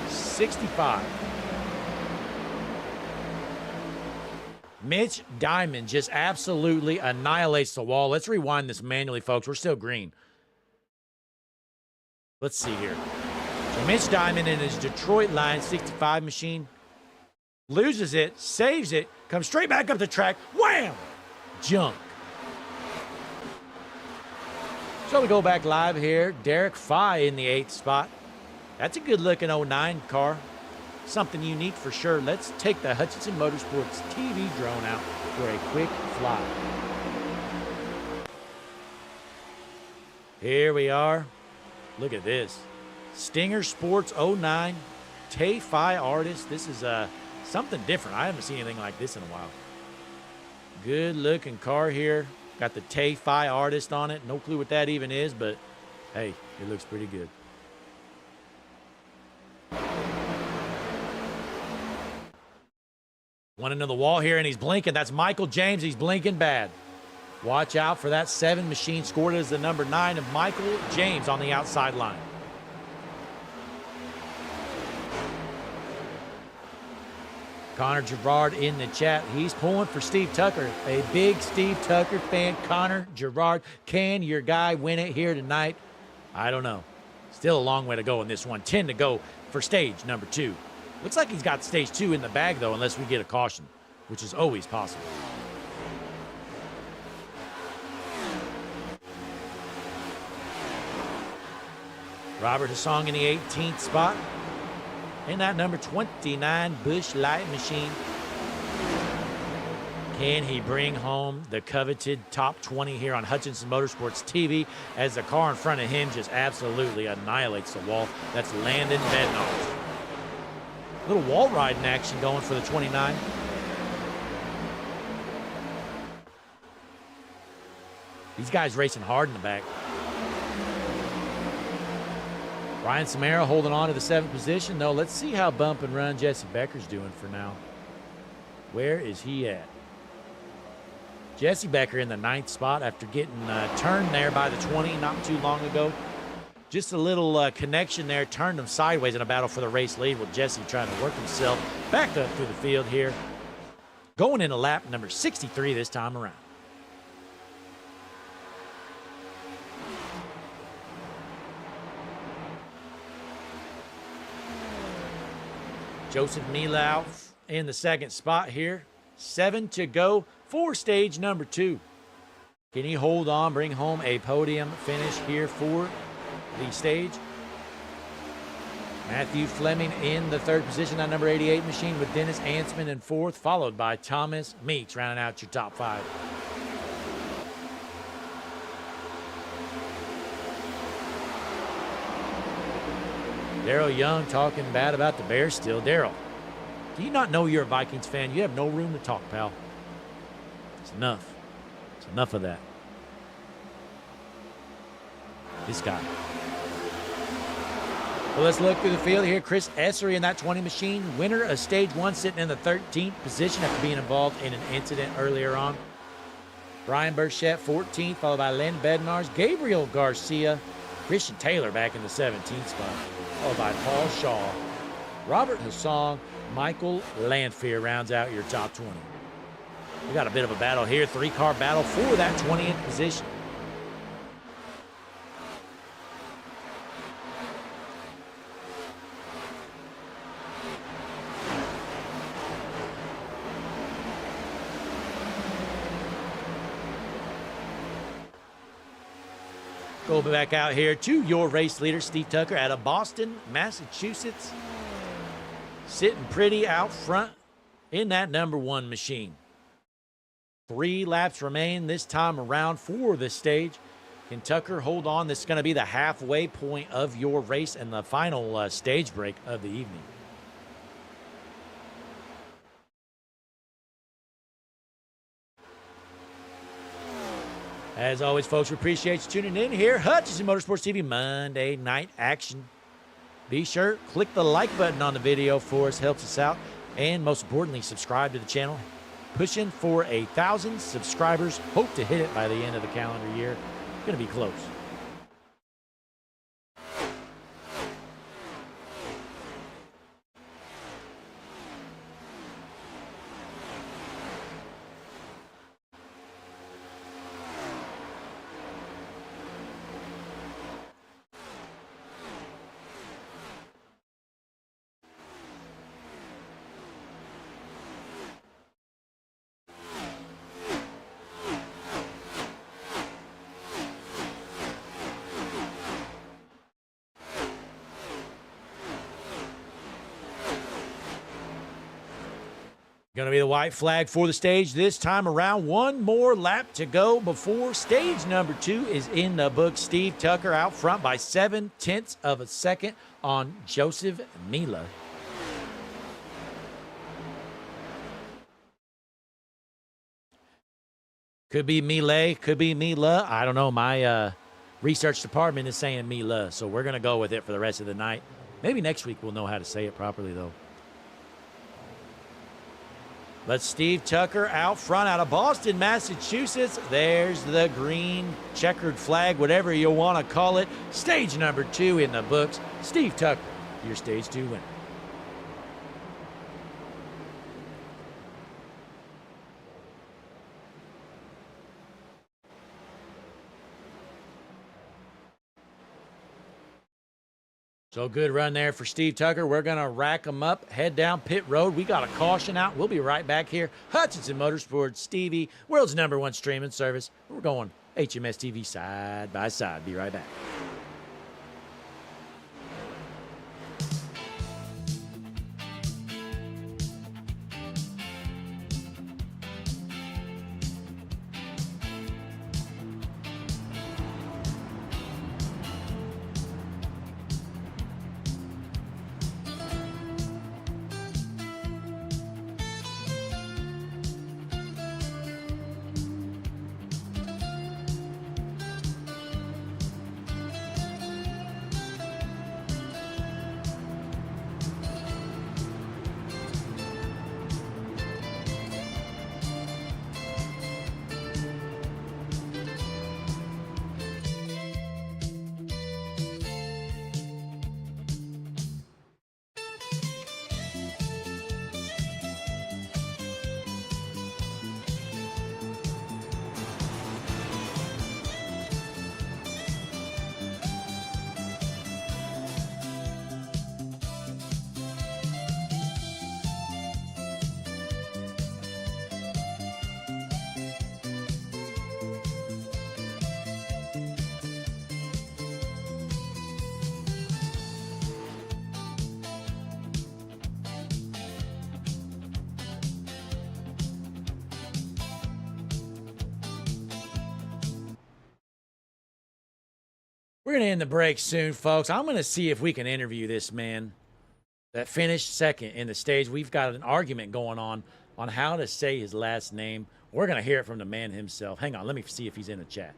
65. Mitch Diamond just absolutely annihilates the wall. Let's rewind this manually, folks. We're still green. Let's see here. So Mitch Diamond in his Detroit Line 65 machine loses it, saves it, comes straight back up the track. Wham! Junk. So we go back live here. Derek Fye in the 8th spot. That's a good-looking 09 car. Something unique for sure. Let's take the Hutchinson Motorsports TV drone out for a quick fly. Here we are. Look at this. Stinger Sports 09 Tay-Fi Artist. This is something different. I haven't seen anything like this in a while. Good-looking car here. Got the Tay-Fi Artist on it. No clue what that even is, but hey, it looks pretty good. One into the wall here, and he's blinking. That's Michael James. He's blinking bad. Watch out for that 7 machine scored as the number 9 of Michael James on the outside line. Connor Gerard in the chat. He's pulling for Steve Tucker. A big Steve Tucker fan. Connor Gerard, can your guy win it here tonight? I don't know. Still a long way to go in this one. 10 to go for stage number 2. Looks like he's got stage 2 in the bag, though, unless we get a caution, which is always possible. Robert Hassong in the 18th spot. In that number 29 Busch Light machine. Can he bring home the coveted top 20 here on Hutchinson Motorsports TV as the car in front of him just absolutely annihilates the wall? That's Landon Bednar. Little wall riding action going for the 29. These guys racing hard in the back. Ryan Samara holding on to the 7th position, though. Let's see how bump and run Jesse Becker's doing for now. Where is he at? Jesse Becker in the 9th spot after getting turned there by the 20 not too long ago. Just a little connection there, turned him sideways in a battle for the race lead with Jesse trying to work himself back up through the field here. Going into lap number 63 this time around. Joseph Mila out in the 2nd spot here. 7 to go for stage number 2. Can he hold on, bring home a podium finish here for the stage? Matthew Fleming in the 3rd position on number 88 machine with Dennis Ansman in 4th, followed by Thomas Meeks rounding out your top 5. Daryl Young talking bad about the Bears still. Daryl, do you not know you're a Vikings fan? You have no room to talk, pal. It's enough. It's enough of that. This guy. Well, let's look through the field here. Chris Essery in that 20 machine. Winner of stage 1 sitting in the 13th position after being involved in an incident earlier on. Brian Burchett 14th, followed by Len Bednarz. Gabriel Garcia. Christian Taylor back in the 17th spot, followed by Paul Shaw. Robert Hassong, Michael Lanphier rounds out your top 20. We got a bit of a battle here. 3-car battle for that 20th position. Go back out here to your race leader, Steve Tucker, out of Boston, Massachusetts. Sitting pretty out front in that #1 machine. 3 laps remain this time around for the stage. Can Tucker hold on? This is going to be the halfway point of your race and the final stage break of the evening. As always, folks, we appreciate you tuning in here. Hutchinson Motorsports TV Monday Night Action. Be sure, click the like button on the video for us, helps us out. And most importantly, subscribe to the channel. Pushing for 1,000 subscribers. Hope to hit it by the end of the calendar year. Going to be close. Going to be the white flag for the stage this time around. One more lap to go before stage #2 is in the book. Steve Tucker out front by 0.7 of a second on Joseph Mila. Could be Mila, could be Mila. I don't know. My research department is saying Mila, so we're going to go with it for the rest of the night. Maybe next week we'll know how to say it properly, though. But Steve Tucker out front out of Boston, Massachusetts. There's the green checkered flag, whatever you want to call it. Stage #2 in the books. Steve Tucker, your stage 2 winner. So good run there for Steve Tucker. We're going to rack him up, head down pit road. We got a caution out. We'll be right back here. Hutchinson Motorsports TV, world's #1 streaming service. We're going HMS TV side by side. Be right back. We're going to end the break soon, folks. I'm going to see if we can interview this man that finished second in the stage. We've got an argument going on how to say his last name. We're going to hear it from the man himself. Hang on, let me see if he's in the chat.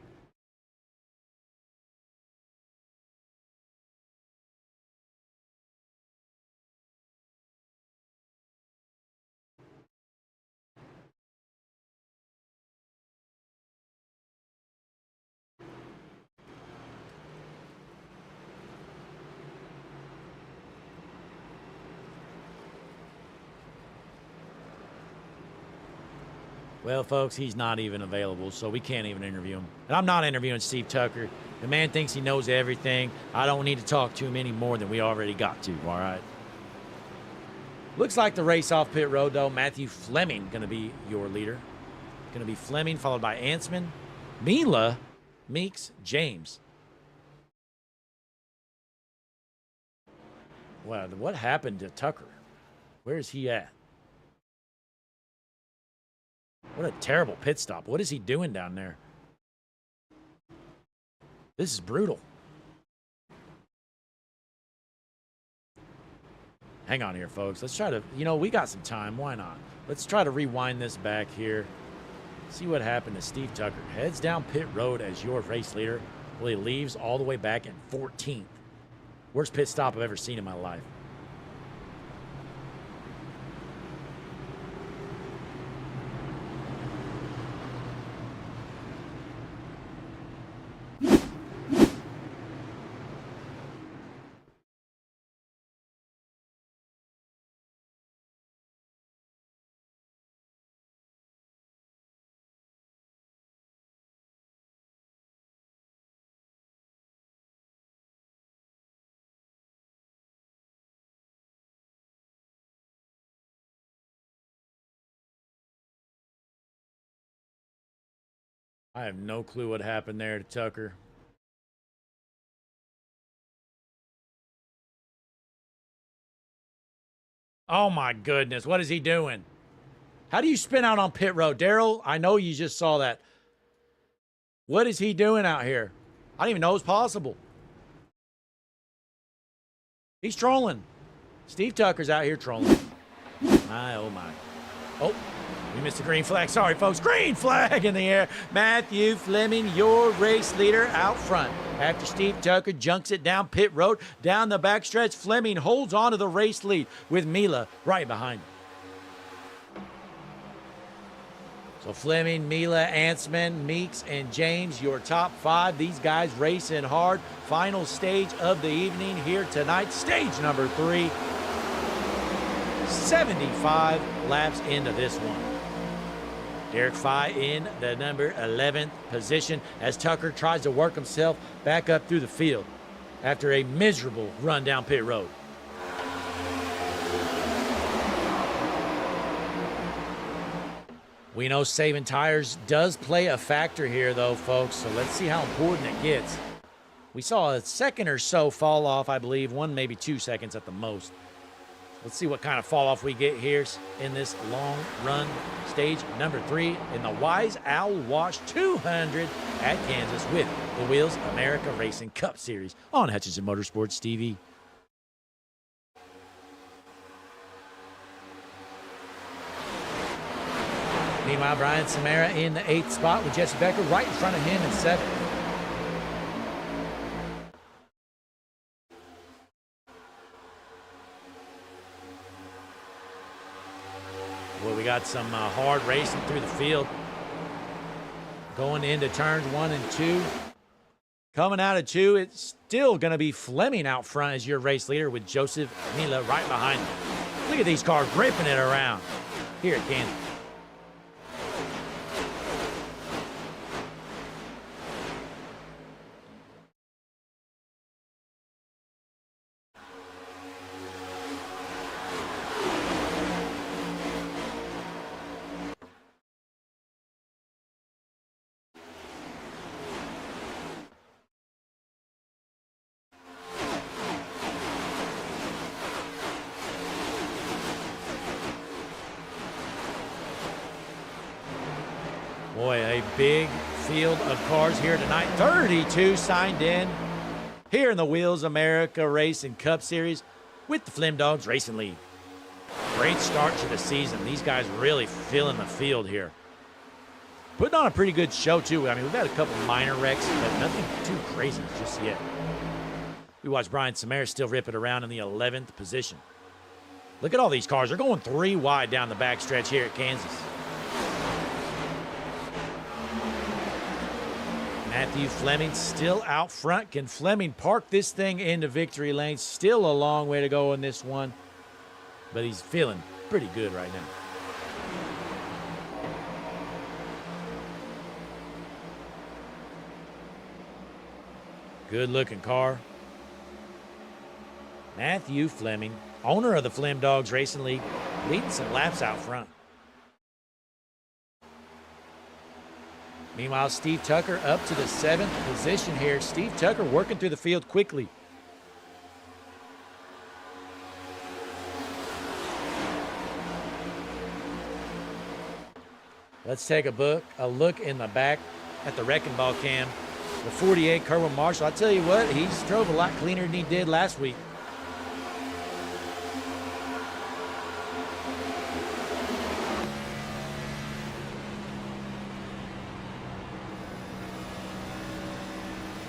Well, folks, he's not even available, so we can't even interview him. And I'm not interviewing Steve Tucker. The man thinks he knows everything. I don't need to talk to him any more than we already got to, all right? Looks like the race off pit road, though. Matthew Fleming going to be your leader. Going to be Fleming, followed by Ansman, Mila, Meeks, James. Wow, what happened to Tucker? Where is he at? What a terrible pit stop. What is he doing down there? This is brutal. Hang on here, folks. Let's try to, we got some time. Why not? Let's try to rewind this back here. See what happened to Steve Tucker. Heads down pit road as your race leader. Well, he leaves all the way back in 14th. Worst pit stop I've ever seen in my life. I have no clue what happened there to Tucker. Oh my goodness, what is he doing? How do you spin out on pit road? Daryl, I know you just saw that. What is he doing out here? I didn't even know it was possible. He's trolling. Steve Tucker's out here trolling. My, oh my. Oh. We missed the green flag. Sorry, folks. Green flag in the air. Matthew Fleming, your race leader, out front. After Steve Tucker junks it down pit road, down the backstretch, Fleming holds on to the race lead with Mila right behind him. So Fleming, Mila, Ansman, Meeks, and James, your top five. These guys racing hard. Final stage of the evening here tonight. Stage number 3. 75 laps into this one. Derek Fye in the number 11th position as Tucker tries to work himself back up through the field after a miserable run down pit road. We know saving tires does play a factor here, though, folks, so let's see how important it gets. We saw a second or so fall off, I believe, 1, maybe 2 seconds at the most. Let's see what kind of fall off we get here in this long run stage number 3 in the Wise Owl Wash 200 at Kansas with the Wheels America Racing Cup Series on Hutchinson Motorsports TV. Meanwhile, Brian Samara in the 8th spot with Jesse Becker right in front of him in 7th. Well, we got some hard racing through the field. Going into turns 1 and 2. Coming out of 2, it's still going to be Fleming out front as your race leader with Joseph Mila right behind him. Look at these cars ripping it around here at Kansas. Boy, a big field of cars here tonight. 32 signed in here in the Wheels America Racing Cup Series with the Flim Dogs Racing League. Great start to the season. These guys really filling the field here. Putting on a pretty good show, too. I mean, we've had a couple minor wrecks, but nothing too crazy just yet. We watch Brian Samara still rip it around in the 11th position. Look at all these cars. They're going 3 wide down the backstretch here at Kansas. Matthew Fleming still out front. Can Fleming park this thing into victory lane? Still a long way to go in this one, but he's feeling pretty good right now. Good looking car. Matthew Fleming, owner of the Flim Dogs Racing League, leading some laps out front. Meanwhile, Steve Tucker up to the 7th position here. Steve Tucker working through the field quickly. Let's take a look in the back at the wrecking ball cam. The 48 Kerwin Marshall. I tell you what, he's drove a lot cleaner than he did last week.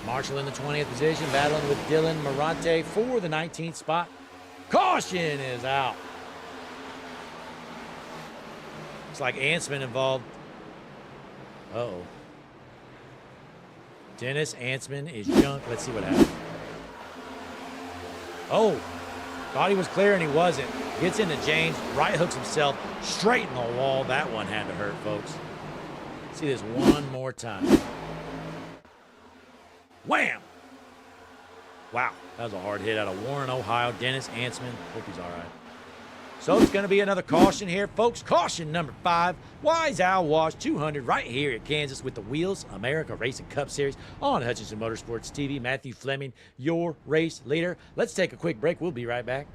Marshall in the 20th position, battling with Dylan Marante for the 19th spot. Caution is out. Looks like Ansman involved. Uh-oh. Dennis Ansman is junk. Let's see what happens. Oh, thought he was clear and he wasn't. Gets into James, right hooks himself straight in the wall. That one had to hurt, folks. See this one more time. Wham! Wow, that was a hard hit out of Warren, Ohio. Dennis Ansman. Hope he's all right. So it's going to be another caution here, folks. Caution number 5, Wise Owl Wash 200 right here at Kansas with the Wheels America Racing Cup Series on Hutchinson Motorsports TV. Matthew Fleming, your race leader. Let's take a quick break. We'll be right back.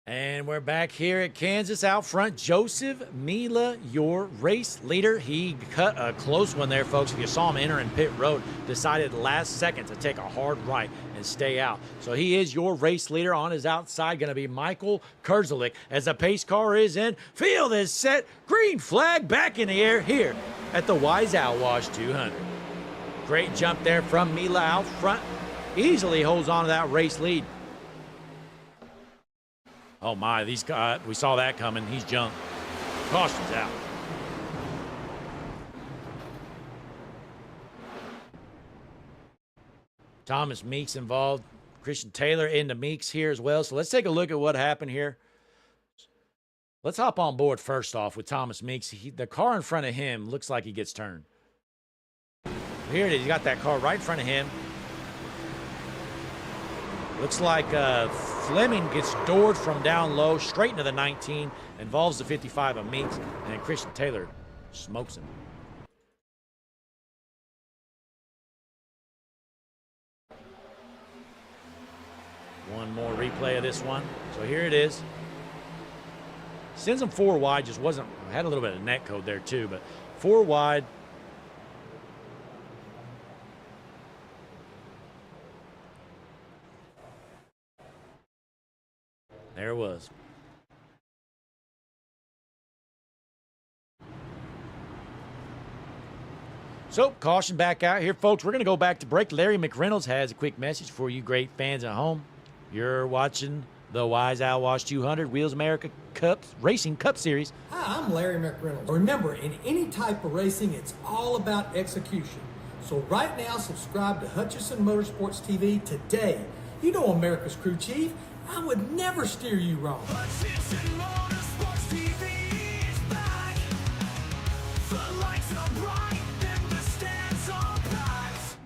And we're back here at Kansas. Out front, Joseph Mila, your race leader. He cut a close one there, folks. If you saw him entering pit road, decided last second to take a hard right and stay out. So he is your race leader. On his outside, going to be Michael Kurzelik as the pace car is in. Field is set. Green flag back in the air here at the Wise Owl Wash 200. Great jump there from Mila out front. Easily holds on to that race lead. Oh my, these guys, we saw that coming. He's jumped. Caution's out. Thomas Meeks involved. Christian Taylor into Meeks here as well. So let's take a look at what happened here. Let's hop on board first off with Thomas Meeks. The car in front of him looks like he gets turned. Here it is. He's got that car right in front of him. Looks like Fleming gets doored from down low straight into the 19. Involves the 55 of Meeks. And then Christian Taylor smokes him. One more replay of this one. So here it is. Sends him 4 wide. Just wasn't, had a little bit of net code there too, but 4 wide. There it was. So, caution back out here, folks. We're going to go back to break. Larry McReynolds has a quick message for you great fans at home. You're watching the Wise Owl Wash 200 Wheels America Cup Racing Cup Series. Hi, I'm Larry McReynolds. Remember, in any type of racing, it's all about execution. So right now, subscribe to Hutchison Motorsports TV today. You know America's crew chief. I would never steer you wrong. Hutchison Motorsports TV is back. The lights are bright and the stands are packed.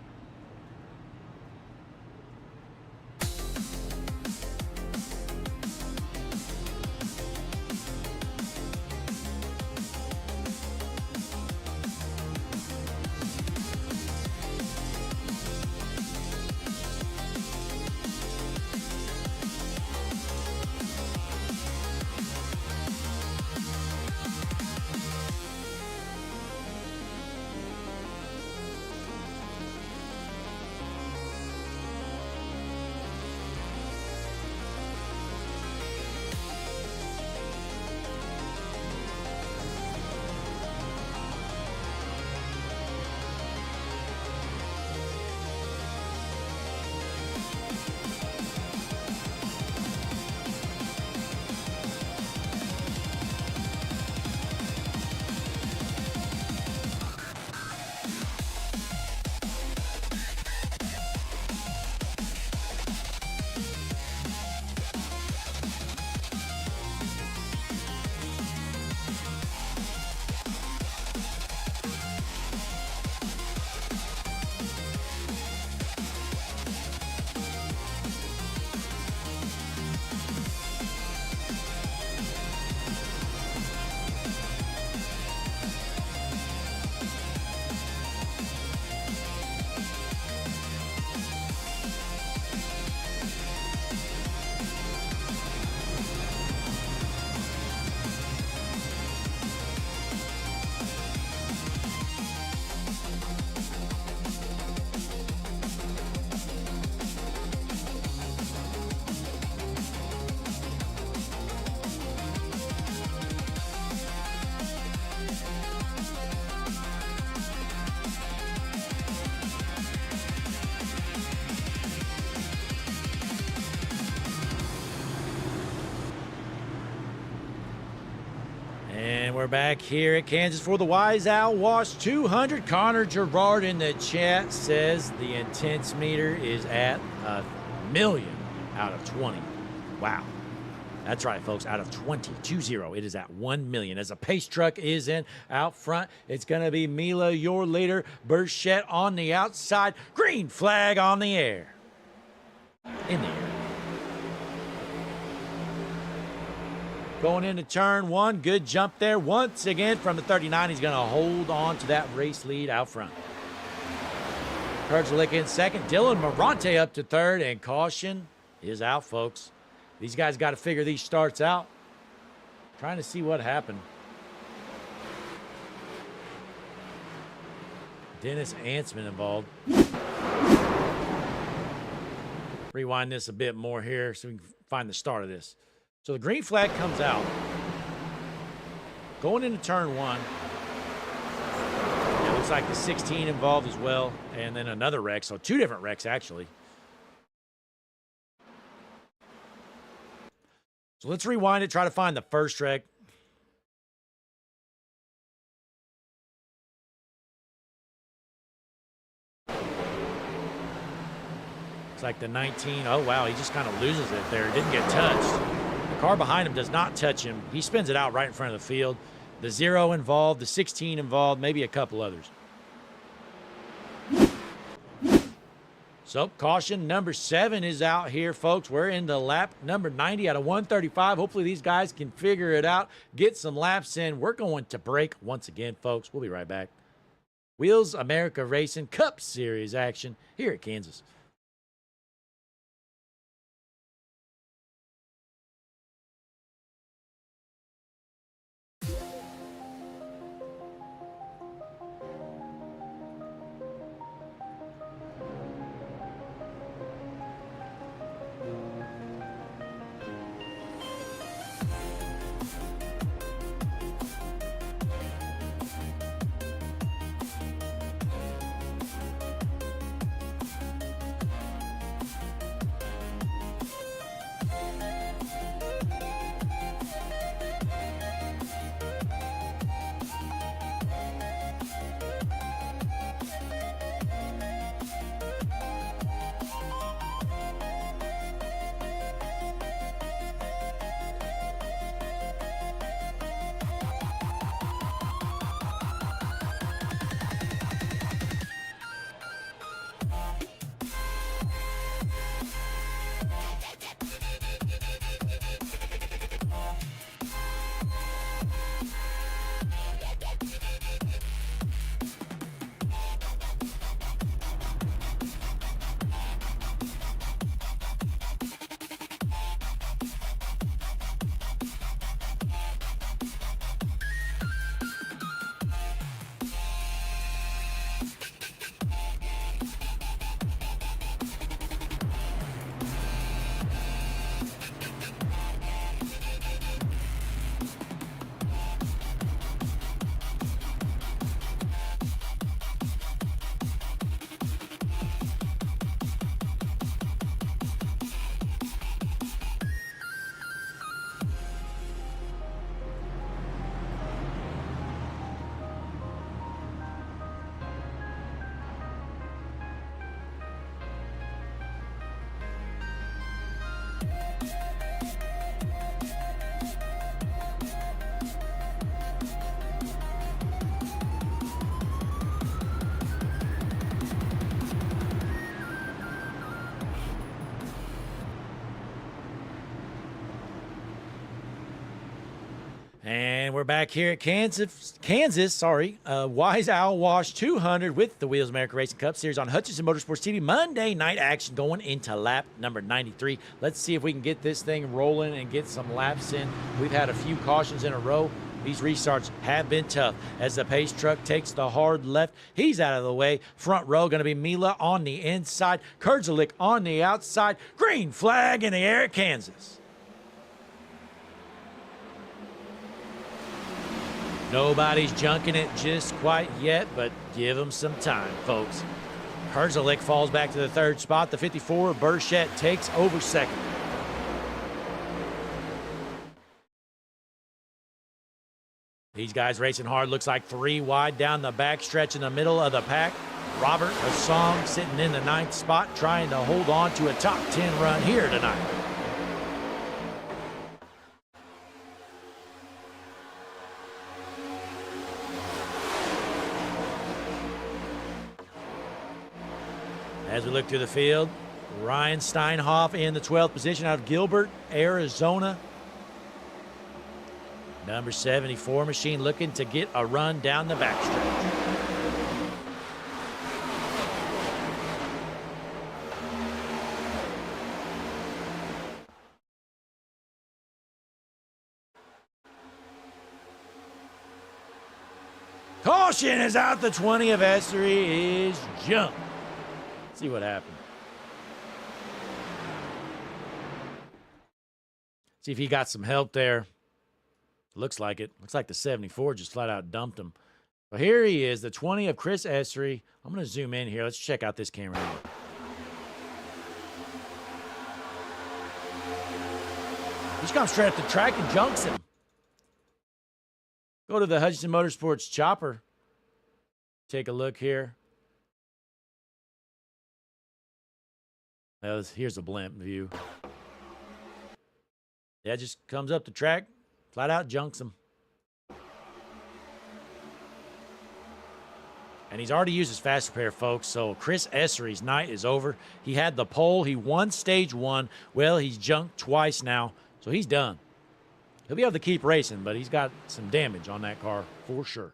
And we're back here at Kansas for the Wise Owl Wash 200. Connor Gerard in the chat says the intense meter is at 1,000,000 out of 20. Wow. That's right, folks. Out of 20, 2-0, it is at 1,000,000. As a pace truck is in out front, it's going to be Mila, your leader. Burchett on the outside. Green flag on the air. In the air. Going into turn 1, good jump there. Once again from the 39, he's going to hold on to that race lead out front. Kurdzalik in second. Dylan Morante up to third, and caution is out, folks. These guys got to figure these starts out. Trying to see what happened. Dennis Ansman involved. Rewind this a bit more here so we can find the start of this. So the green flag comes out. Going into turn 1. It looks like the 16 involved as well. And then another wreck. So 2 different wrecks, actually. So let's rewind it, try to find the first wreck. It's like the 19. Oh, wow, he just kind of loses it there. Didn't get touched. The car behind him does not touch him. He spins it out right in front of the field. The 0 involved, the 16 involved, maybe a couple others. So caution number 7 is out here, folks. We're in the lap number 90 out of 135. Hopefully these guys can figure it out, get some laps in. We're going to break once again, folks. We'll be right back. Wheels America Racing Cup Series action here at Kansas. And we're back here at Kansas, Wise Owl Wash 200 with the Wheels America Racing Cup Series on Hutchinson Motorsports TV. Monday night action going into lap number 93. Let's see if we can get this thing rolling and get some laps in. We've had a few cautions in a row. These restarts have been tough as the pace truck takes the hard left. He's out of the way. Front row going to be Mila on the inside. Kurzelik on the outside. Green flag in the air at Kansas. Nobody's junking it just quite yet, but give them some time, folks. Kurzelik falls back to the 3rd spot. The 54, Burchett, takes over 2nd. These guys racing hard. Looks like 3 wide down the back stretch in the middle of the pack. Robert Assong sitting in the 9th spot, trying to hold on to a top 10 run here tonight. As we look through the field, Ryan Steinhoff in the 12th position out of Gilbert, Arizona. Number 74 machine looking to get a run down the backstretch. Caution is out. The 20 of Essery is jumped. See what happened. See if he got some help there. Looks like it. Looks like the 74 just flat out dumped him. But here he is, the 20 of Chris Essery. I'm going to zoom in here. Let's check out this camera. He's comes straight up the track and junks him. Go to the Hutchinson Motorsports chopper. Take a look here. Here's a blimp view. Yeah, just comes up the track, flat out junks him. and he's already used his fast repair, folks. So Chris Essery's night is over. He had the pole. He won stage 1. Well, he's junked twice now, so he's done. He'll be able to keep racing, but he's got some damage on that car for sure.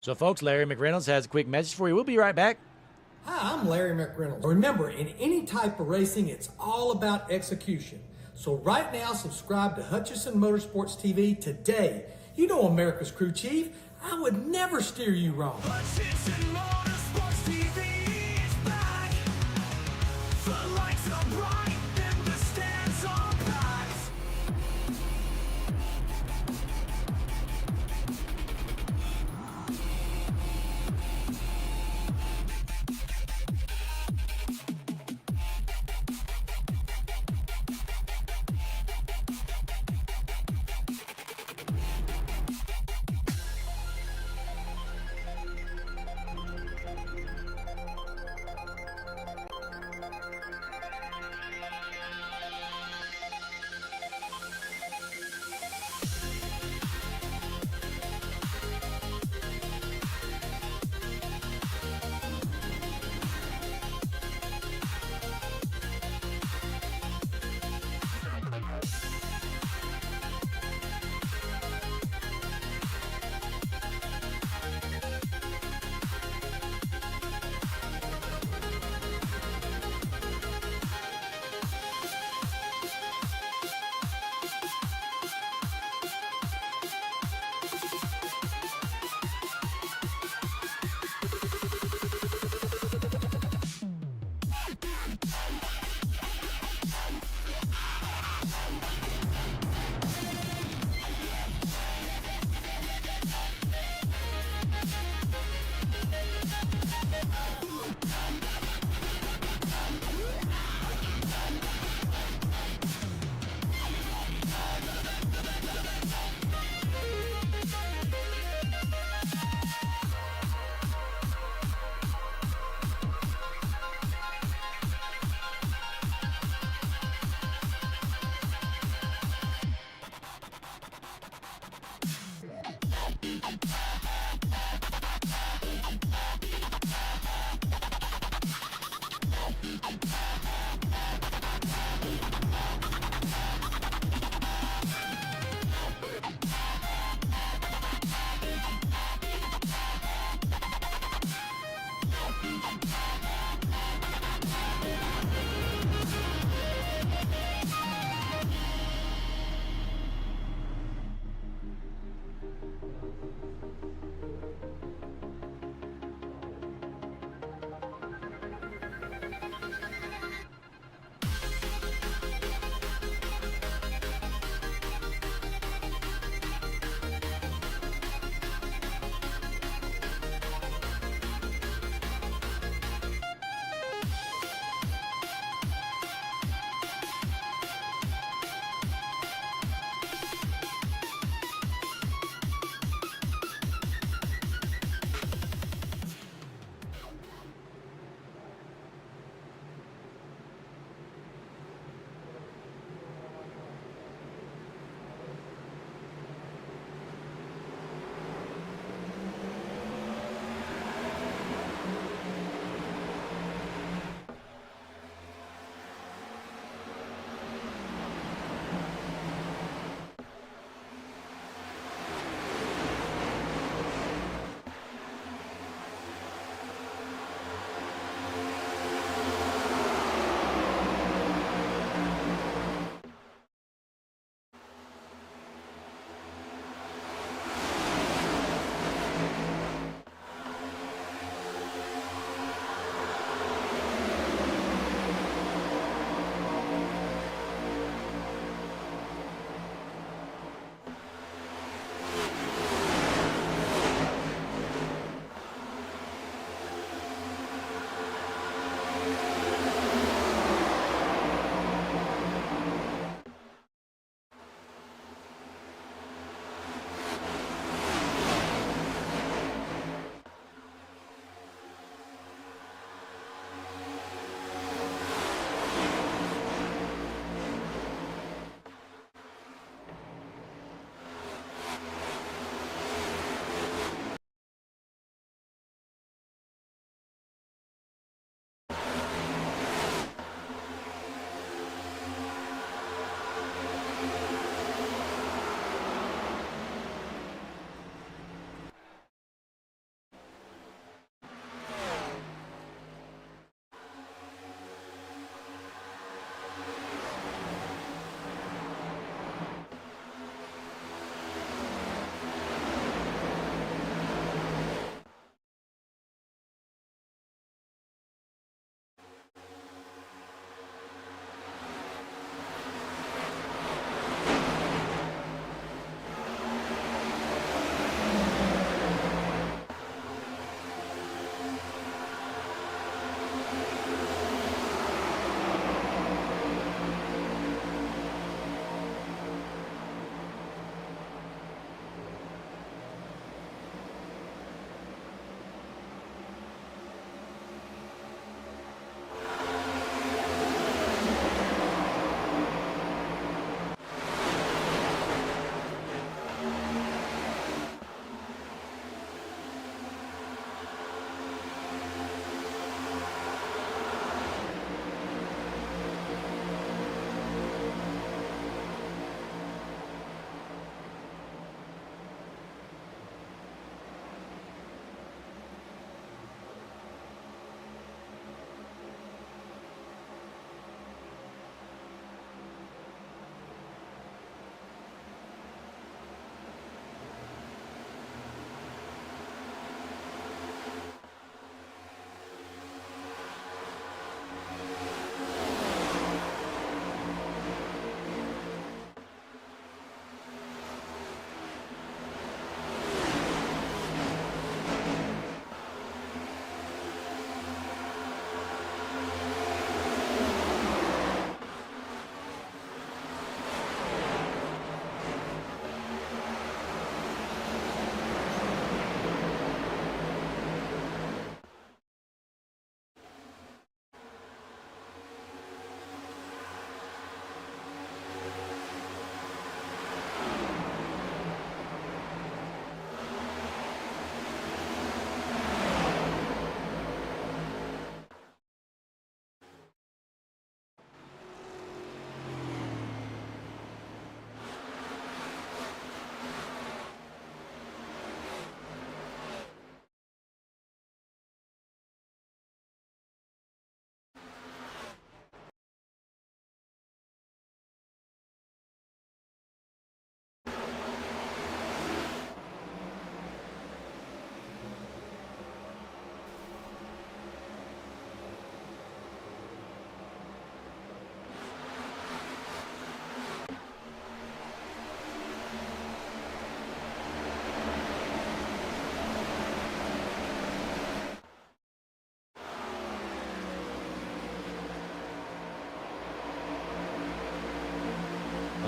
So, folks, Larry McReynolds has a quick message for you. We'll be right back. Hi, I'm Larry McReynolds. Remember, in any type of racing, it's all about execution. So right now, subscribe to Hutchison Motorsports TV today. You know America's crew chief. I would never steer you wrong. Hutchison Motorsports TV is back. The lights are bright and the stands are packed.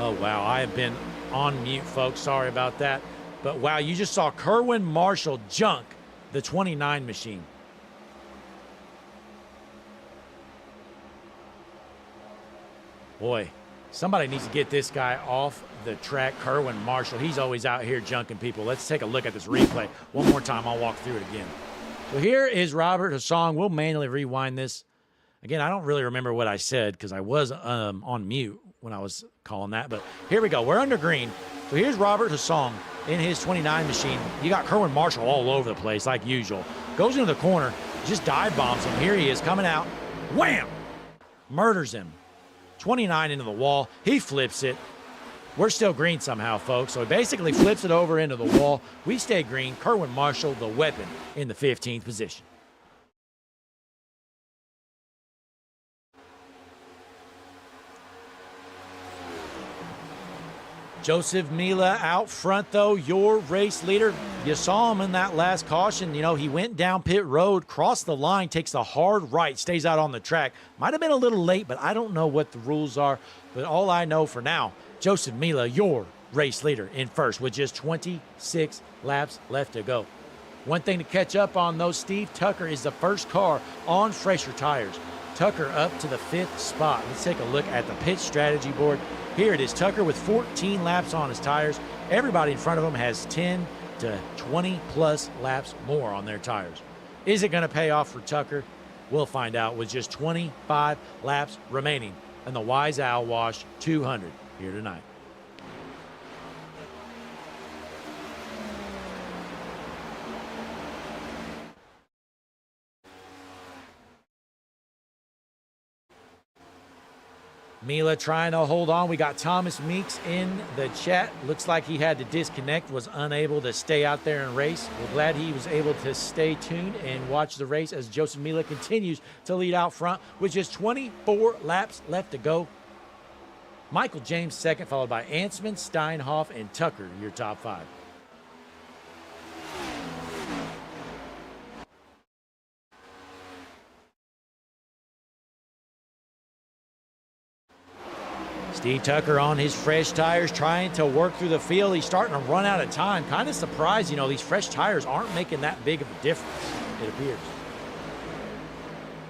Oh, wow. I have been on mute, folks. Sorry about that. But, wow, you just saw Kerwin Marshall junk the 29 machine. Boy, somebody needs to get this guy off the track. Kerwin Marshall, he's always out here junking people. Let's take a look at this replay. One more time, I'll walk through it again. So here is Robert Hassan. We'll manually rewind this. Again, I don't really remember what I said because I was on mute when I was calling that. But here we go. We're under green. So here's Robert Hassan in his 29 machine. You got Kerwin Marshall all over the place like usual. Goes into the corner, just dive bombs him. Here he is coming out. Wham! Murders him. 29 into the wall. He flips it. We're still green somehow, folks. So he basically flips it over into the wall. We stay green. Kerwin Marshall, the weapon, in the 15th position. Joseph Mila out front, though, your race leader. You saw him in that last caution. You know, he went down pit road, crossed the line, takes the hard right, stays out on the track. Might have been a little late, but I don't know what the rules are. But all I know for now, Joseph Mila, your race leader, in first with just 26 laps left to go. One thing to catch up on, though, Steve Tucker is the first car on fresher tires. Tucker up to the 5th spot. Let's take a look at the pit strategy board. Here it is, Tucker with 14 laps on his tires. Everybody in front of him has 10 to 20-plus laps more on their tires. Is it going to pay off for Tucker? We'll find out with just 25 laps remaining in the Wise Owl Wash 200 here tonight. Mila trying to hold on. We got Thomas Meeks in the chat. Looks like he had to disconnect, was unable to stay out there and race. We're glad he was able to stay tuned and watch the race as Joseph Mila continues to lead out front with just 24 laps left to go. Michael James second, followed by Ansman, Steinhoff, and Tucker, your top 5. Steve Tucker on his fresh tires trying to work through the field. He's starting to run out of time. Kind of surprised, you know, these fresh tires aren't making that big of a difference, it appears.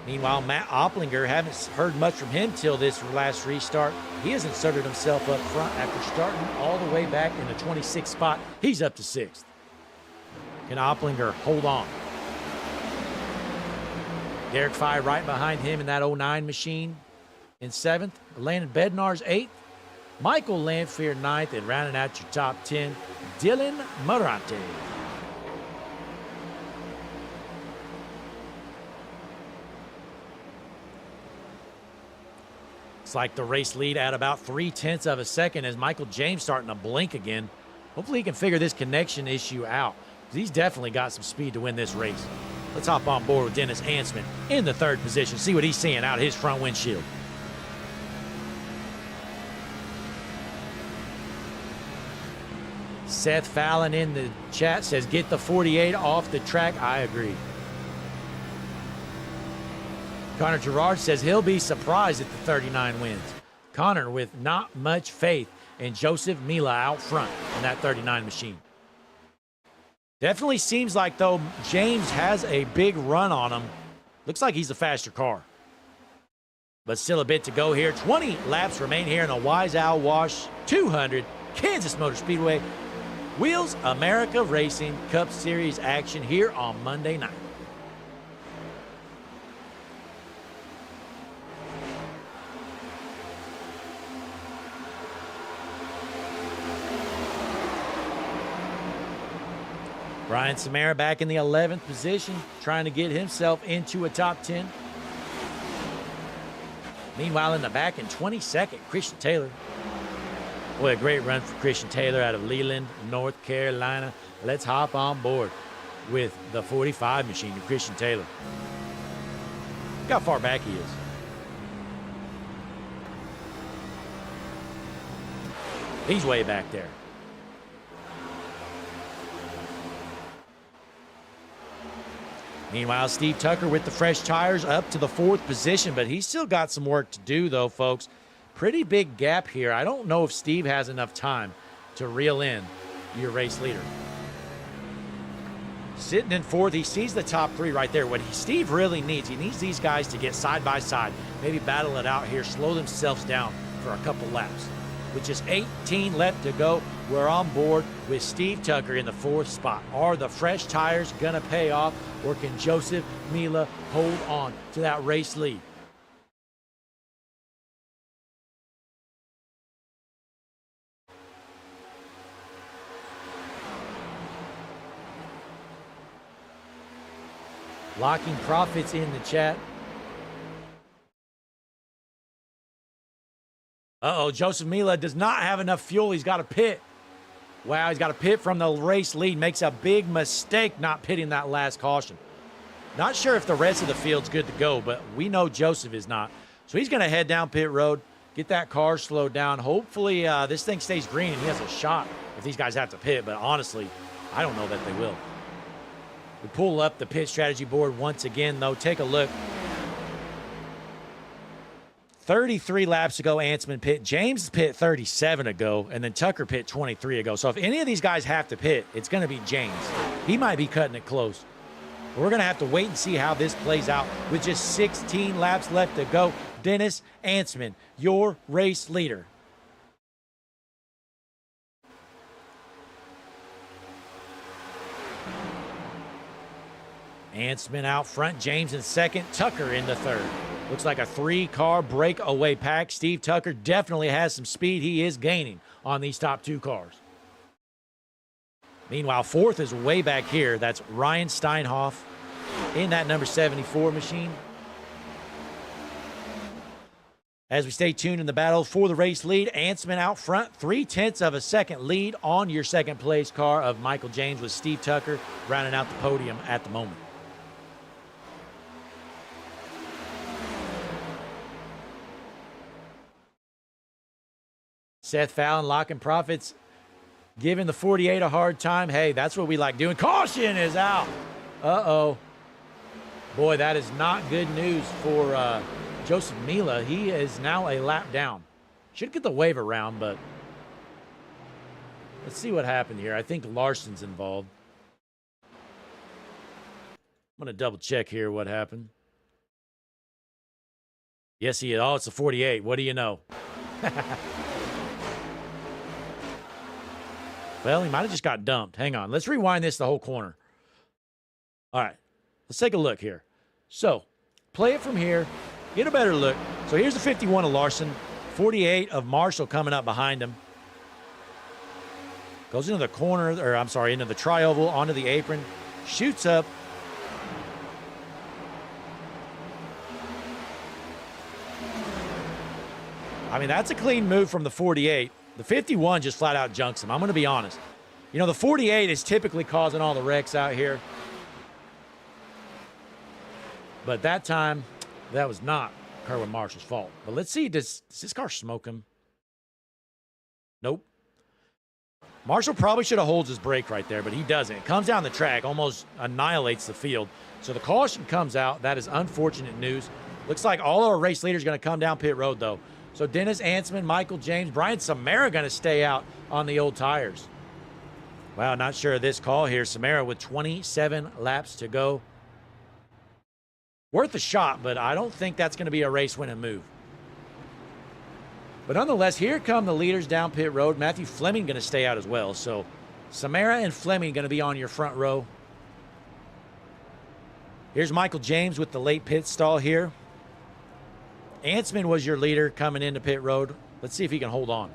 Meanwhile, Matt Opplinger, haven't heard much from him till this last restart. He has inserted himself up front after starting all the way back in the 26th spot. He's up to 6th. Can Opplinger hold on? Derek Fye right behind him in that 09 machine. In 7th, Landon Bednar's 8th, Michael Lanphier 9th, and rounding out your top 10, Dylan Morante. It's like the race lead at about 0.3 of a second as Michael James starting to blink again. Hopefully he can figure this connection issue out. He's definitely got some speed to win this race. Let's hop on board with Dennis Ansman in the 3rd position, see what he's seeing out his front windshield. Seth Fallon in the chat says, get the 48 off the track. I agree. Connor Gerard says he'll be surprised if the 39 wins. Connor with not much faith in Joseph Mila out front in that 39 machine. Definitely seems like, though, James has a big run on him. Looks like he's a faster car. But still a bit to go here. 20 laps remain here in the Wise Owl Wash 200 Kansas Motor Speedway. Wheels America Racing Cup Series action here on Monday night. Brian Samara back in the 11th position, trying to get himself into a top 10. Meanwhile, in the back in 22nd, Christian Taylor. Boy, a great run for Christian Taylor out of Leland, North Carolina. Let's hop on board with the 45 machine to Christian Taylor. Look how far back he is. He's way back there. Meanwhile, Steve Tucker with the fresh tires up to the 4th position, but he's still got some work to do, though, folks. Pretty big gap here. I don't know if Steve has enough time to reel in your race leader. Sitting in fourth, he sees the top three right there. What Steve really needs, he needs these guys to get side by side, maybe battle it out here, slow themselves down for a couple laps. With just 18 left to go, we're on board with Steve Tucker in the fourth spot. Are the fresh tires going to pay off, or can Joseph Mila hold on to that race lead? Locking Profits in the chat. Uh-oh, Joseph Mila does not have enough fuel. He's got to pit. Wow, he's got to pit from the race lead. Makes a big mistake not pitting that last caution. Not sure if the rest of the field's good to go, but we know Joseph is not. So he's going to head down pit road, get that car slowed down. Hopefully this thing stays green and he has a shot if these guys have to pit, but honestly, I don't know that they will. We pull up the pit strategy board once again, though. Take a look. 33 laps ago, Ansman pit. James pit 37 ago, and then Tucker pit 23 ago. So if any of these guys have to pit, it's going to be James. He might be cutting it close. We're going to have to wait and see how this plays out with just 16 laps left to go. Dennis Ansman, your race leader. Ansman out front, James in second, Tucker in the third. Looks like a three-car breakaway pack. Steve Tucker definitely has some speed. He is gaining on these top two cars. Meanwhile, fourth is way back here. That's Ryan Steinhoff in that number 74 machine. As we stay tuned in the battle for the race lead, Ansman out front, 0.3 of a second lead on your second place car of Michael James, with Steve Tucker rounding out the podium at the moment. Seth Fallon, Locking Profits, giving the 48 a hard time. Hey, that's what we like doing. Caution is out. Uh-oh. Boy, that is not good news for Joseph Mila. He is now a lap down. Should get the wave around, but let's see what happened here. I think Larson's involved. I'm going to double check here what happened. Yes, he is. Oh, it's a 48. What do you know? Well, he might have just got dumped. Hang on. Let's rewind this the whole corner. All right. Let's take a look here. So, play it from here. Get a better look. So, here's the 51 of Larson. 48 of Marshall coming up behind him. Goes into the corner, or I'm sorry, into the tri-oval, onto the apron. Shoots up. I mean, that's a clean move from the 48. The 51 just flat out junks him. I'm going to be honest. You know, the 48 is typically causing all the wrecks out here. But that time, that was not Kerwin Marshall's fault. But let's see, does this car smoke him? Nope. Marshall probably should have holds his brake right there, but he doesn't. It comes down the track, almost annihilates the field. So the caution comes out. That is unfortunate news. Looks like all our race leaders are going to come down pit road, though. So Dennis Ansman, Michael James, Brian Samara going to stay out on the old tires. Wow, not sure of this call here. Samara with 27 laps to go. Worth a shot, but I don't think that's going to be a race-winning move. But nonetheless, here come the leaders down pit road. Matthew Fleming going to stay out as well. So Samara and Fleming going to be on your front row. Here's Michael James with the late pit stall here. Ansman was your leader coming into pit road. Let's see if he can hold on.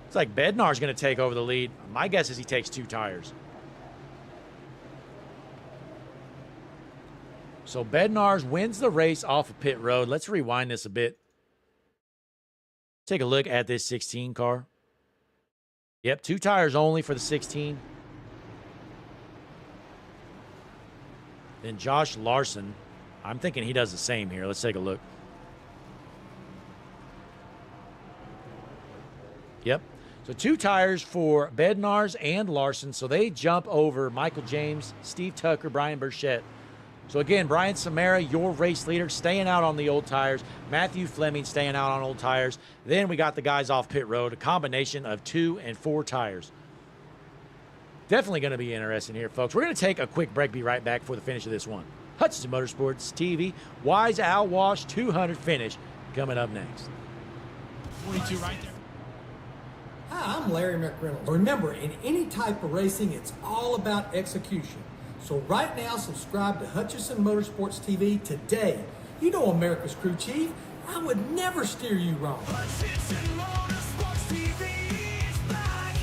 It's like Bednar's going to take over the lead. My guess is he takes two tires. So Bednar's wins the race off of pit road. Let's rewind this a bit. Take a look at this 16 car. Yep, two tires only for the 16. Then Josh Larson. I'm thinking he does the same here. Let's take a look. Yep. So two tires for Bednar's and Larson. So they jump over Michael James, Steve Tucker, Brian Burchett So again, Brian Samara, your race leader, staying out on the old tires. Matthew Fleming staying out on old tires. Then we got the guys off pit road, a combination of 2 and 4 tires. Definitely going to be interesting here, folks. We're going to take a quick break, be right back for the finish of this one. Hutchinson Motorsports TV, Wise Owl Wash 200 finish coming up next. 42 right there. Hi, I'm Larry McReynolds. Remember, in any type of racing, it's all about execution. So right now, subscribe to Hutchinson Motorsports TV today. You know America's crew chief. I would never steer you wrong. Hutchinson Motorsports TV is back.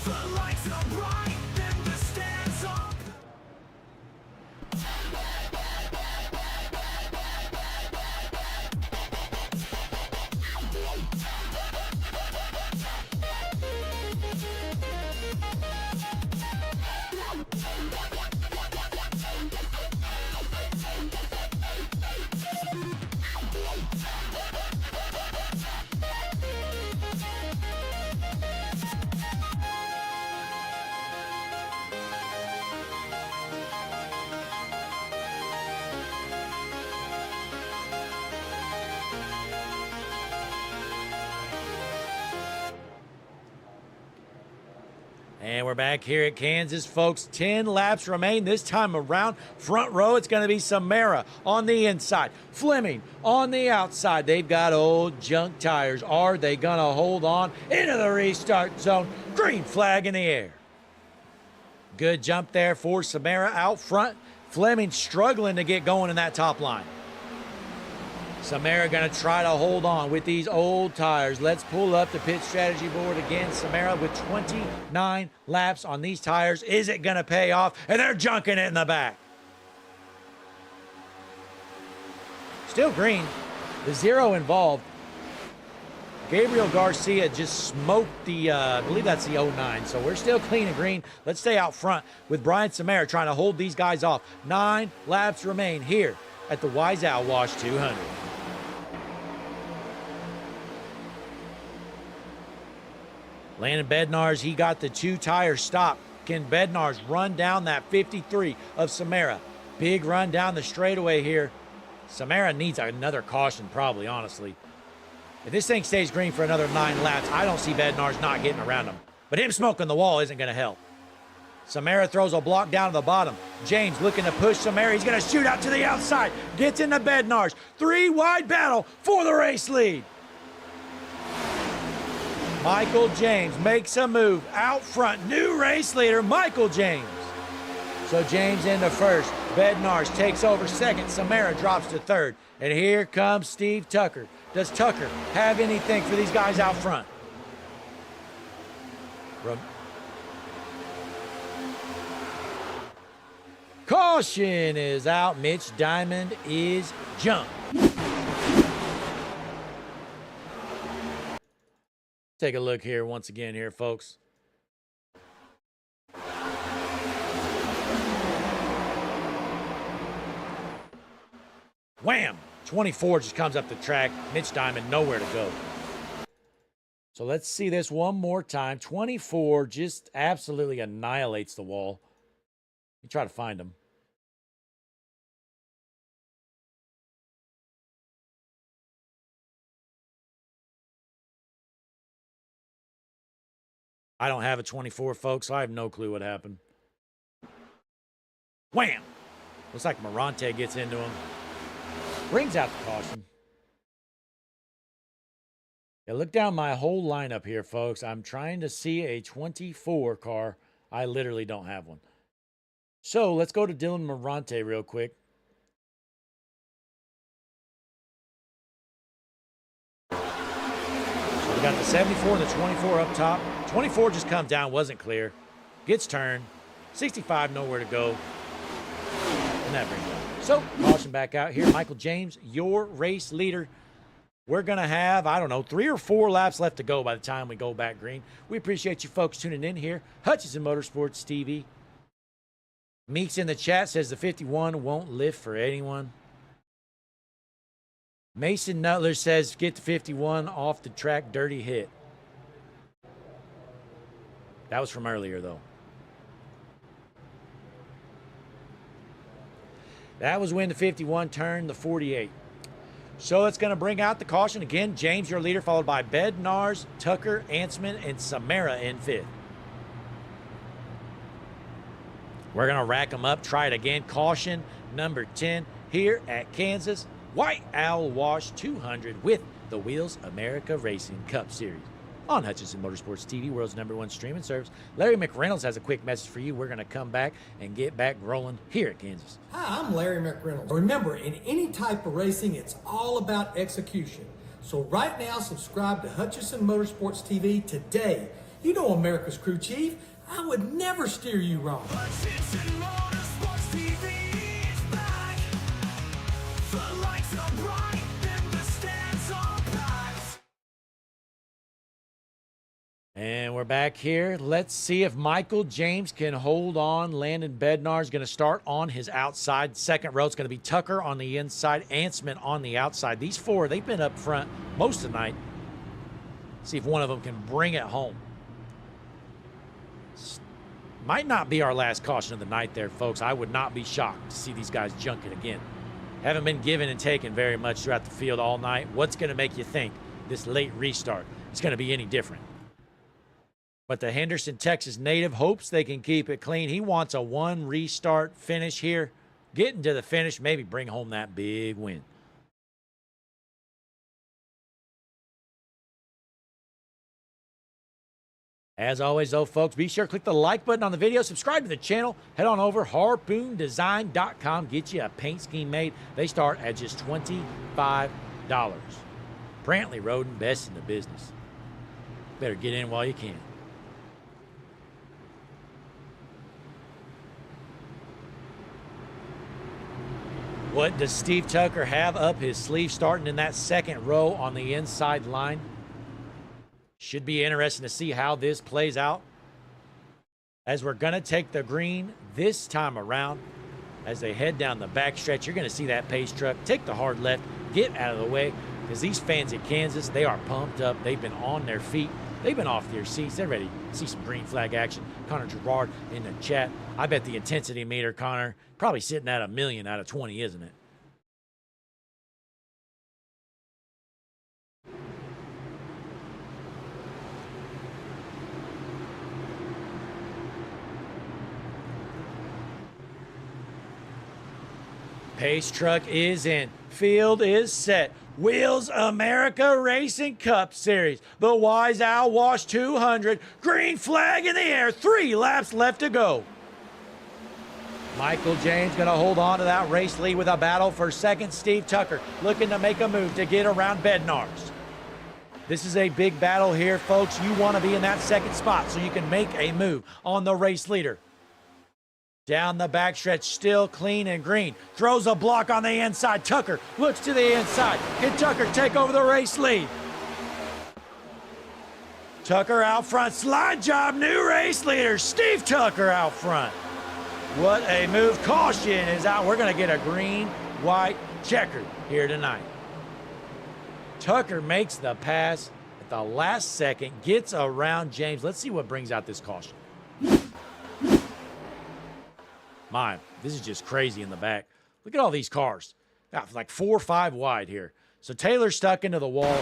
The lights are bright, then the stands are. And we're back here at Kansas, folks. 10 laps remain. This time around, front row, it's going to be Samara on the inside. Fleming on the outside. They've got old junk tires. Are they going to hold on into the restart zone? Green flag in the air. Good jump there for Samara out front. Fleming struggling to get going in that top line. Samara going to try to hold on with these old tires. Let's pull up the pit strategy board again. Samara with 29 laps on these tires. Is it going to pay off? And they're junking it in the back. Still green. The 0 involved. Gabriel Garcia just smoked the, I believe that's the 09. So we're still clean and green. Let's stay out front with Brian Samara trying to hold these guys off. 9 laps remain here at the Wise Owl Wash 200. Landon Bednarz, he got the 2 tire stop. Can Bednarz run down that 53 of Samara? Big run down the straightaway here. Samara needs another caution probably, honestly. If this thing stays green for another 9 laps, I don't see Bednarz not getting around him. But him smoking the wall isn't going to help. Samara throws a block down to the bottom. James looking to push Samara. He's going to shoot out to the outside. Gets into Bednarz. 3 wide battle for the race lead. Michael James makes a move out front. New race leader, Michael James. So James into first. Bednarz takes over second. Samara drops to third. And here comes Steve Tucker. Does Tucker have anything for these guys out front? Caution is out. Mitch Diamond is jumped. Take a look here once again here, folks. Wham! 24 just comes up the track. Mitch Diamond nowhere to go. So let's see this one more time. 24 just absolutely annihilates the wall. You try to find him. I don't have a 24, folks, so I have no clue what happened. Wham! Looks like Morante gets into him. Brings out the caution. Yeah, look down my whole lineup here, folks. I'm trying to see a 24 car. I literally don't have one. So let's go to Dylan Morante real quick. So we got the 74 and the 24 up top. 24 just comes down, wasn't clear. Gets turned. 65, nowhere to go. And that brings it up. So, caution back out here. Michael James, your race leader. We're going to have, I don't know, 3 or 4 laps left to go by the time we go back green. We appreciate you folks tuning in here. Hutchinson Motorsports TV. Meeks in the chat says the 51 won't lift for anyone. Mason Nutler says get the 51 off the track, dirty hit. That was from earlier, though. That was when the 51 turned the 48. So it's going to bring out the caution. Again, James, your leader, followed by Bednarz, Tucker, Ansman, and Samara in 5th. We're going to rack them up. Try it again. Caution number 10 here at Kansas. White Owl Wash 200 with the Wheels America Racing Cup Series on Hutchinson Motorsports TV, world's #1 streaming service. Larry McReynolds has a quick message for you. We're going to come back and get back rolling here at Kansas. Hi, I'm Larry McReynolds. Remember, in any type of racing, it's all about execution. So right now, subscribe to Hutchinson Motorsports TV today. You know America's crew chief. I would never steer you wrong. Hutchinson Motorsports TV is back. The lights are bright and the stands are packed. And we're back here. Let's see if Michael James can hold on. Landon Bednar is going to start on his outside. Second row, it's going to be Tucker on the inside, Ansman on the outside. These four, they've been up front most of the night. See if one of them can bring it home. Might not be our last caution of the night there, folks. I would not be shocked to see these guys junk it again. Haven't been given and taken very much throughout the field all night. What's going to make you think this late restart is going to be any different? But the Henderson, Texas native hopes they can keep it clean. He wants a 1 restart finish here. Getting to the finish, maybe bring home that big win. As always, though, folks, be sure to click the like button on the video, subscribe to the channel, head on over, harpoondesign.com, get you a paint scheme made. They start at just $25. Brantley Roden, best in the business. Better get in while you can. What does Steve Tucker have up his sleeve starting in that second row on the inside line? Should be interesting to see how this plays out, as we're going to take the green this time around. As they head down the backstretch, you're going to see that pace truck take the hard left, get out of the way, because these fans at Kansas, they are pumped up. They've been on their feet. They've been off their seats. They're ready to see some green flag action. Connor Gerard in the chat. I bet the intensity meter, Connor, probably sitting at 1 million out of 20, isn't it? Pace truck is in. Field is set. Wheels America Racing Cup Series. The Wise Owl Wash 200. Green flag in the air. 3 laps left to go. Michael James going to hold on to that race lead with a battle for second. Steve Tucker looking to make a move to get around Bednarz. This is a big battle here, folks. You want to be in that second spot so you can make a move on the race leader. Down the backstretch, still clean and green. Throws a block on the inside. Tucker looks to the inside. Can Tucker take over the race lead? Tucker out front. Slide job, new race leader. Steve Tucker out front. What a move. Caution is out. We're going to get a green, white, checkered here tonight. Tucker makes the pass at the last second, gets around James. Let's see what brings out this caution. My, this is just crazy in the back. Look at all these cars. Got like 4 or 5 wide here. So Taylor's stuck into the wall.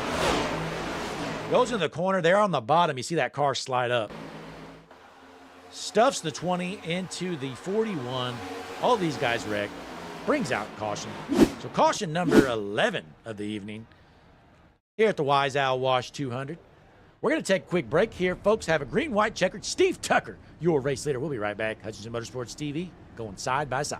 Goes in the corner there on the bottom. You see that car slide up. Stuffs the 20 into the 41. All these guys wreck. Brings out caution. So caution number 11 of the evening here at the Wise Owl Wash 200. We're going to take a quick break here, folks. Have a green, white, checkered Steve Tucker, your race leader. We'll be right back. Hutchinson Motorsports TV, going side by side.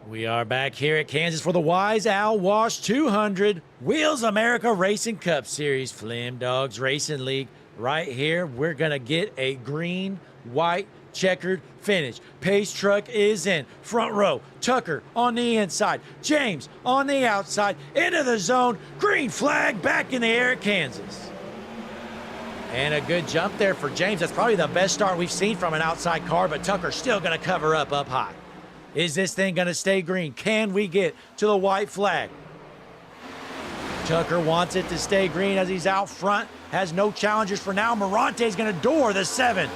We are back here at Kansas for the Wise Owl Wash 200 Wheels America Racing Cup Series Flim Dogs Racing League. Right here, we're going to get a green, white, checkered finish. Pace truck is in. Front row, Tucker on the inside. James on the outside. Into the zone. Green flag back in the air at Kansas. And a good jump there for James. That's probably the best start we've seen from an outside car, but Tucker's still going to cover up high. Is this thing going to stay green? Can we get to the white flag? Tucker wants it to stay green as he's out front. Has no challengers for now. Morante's going to door the 7.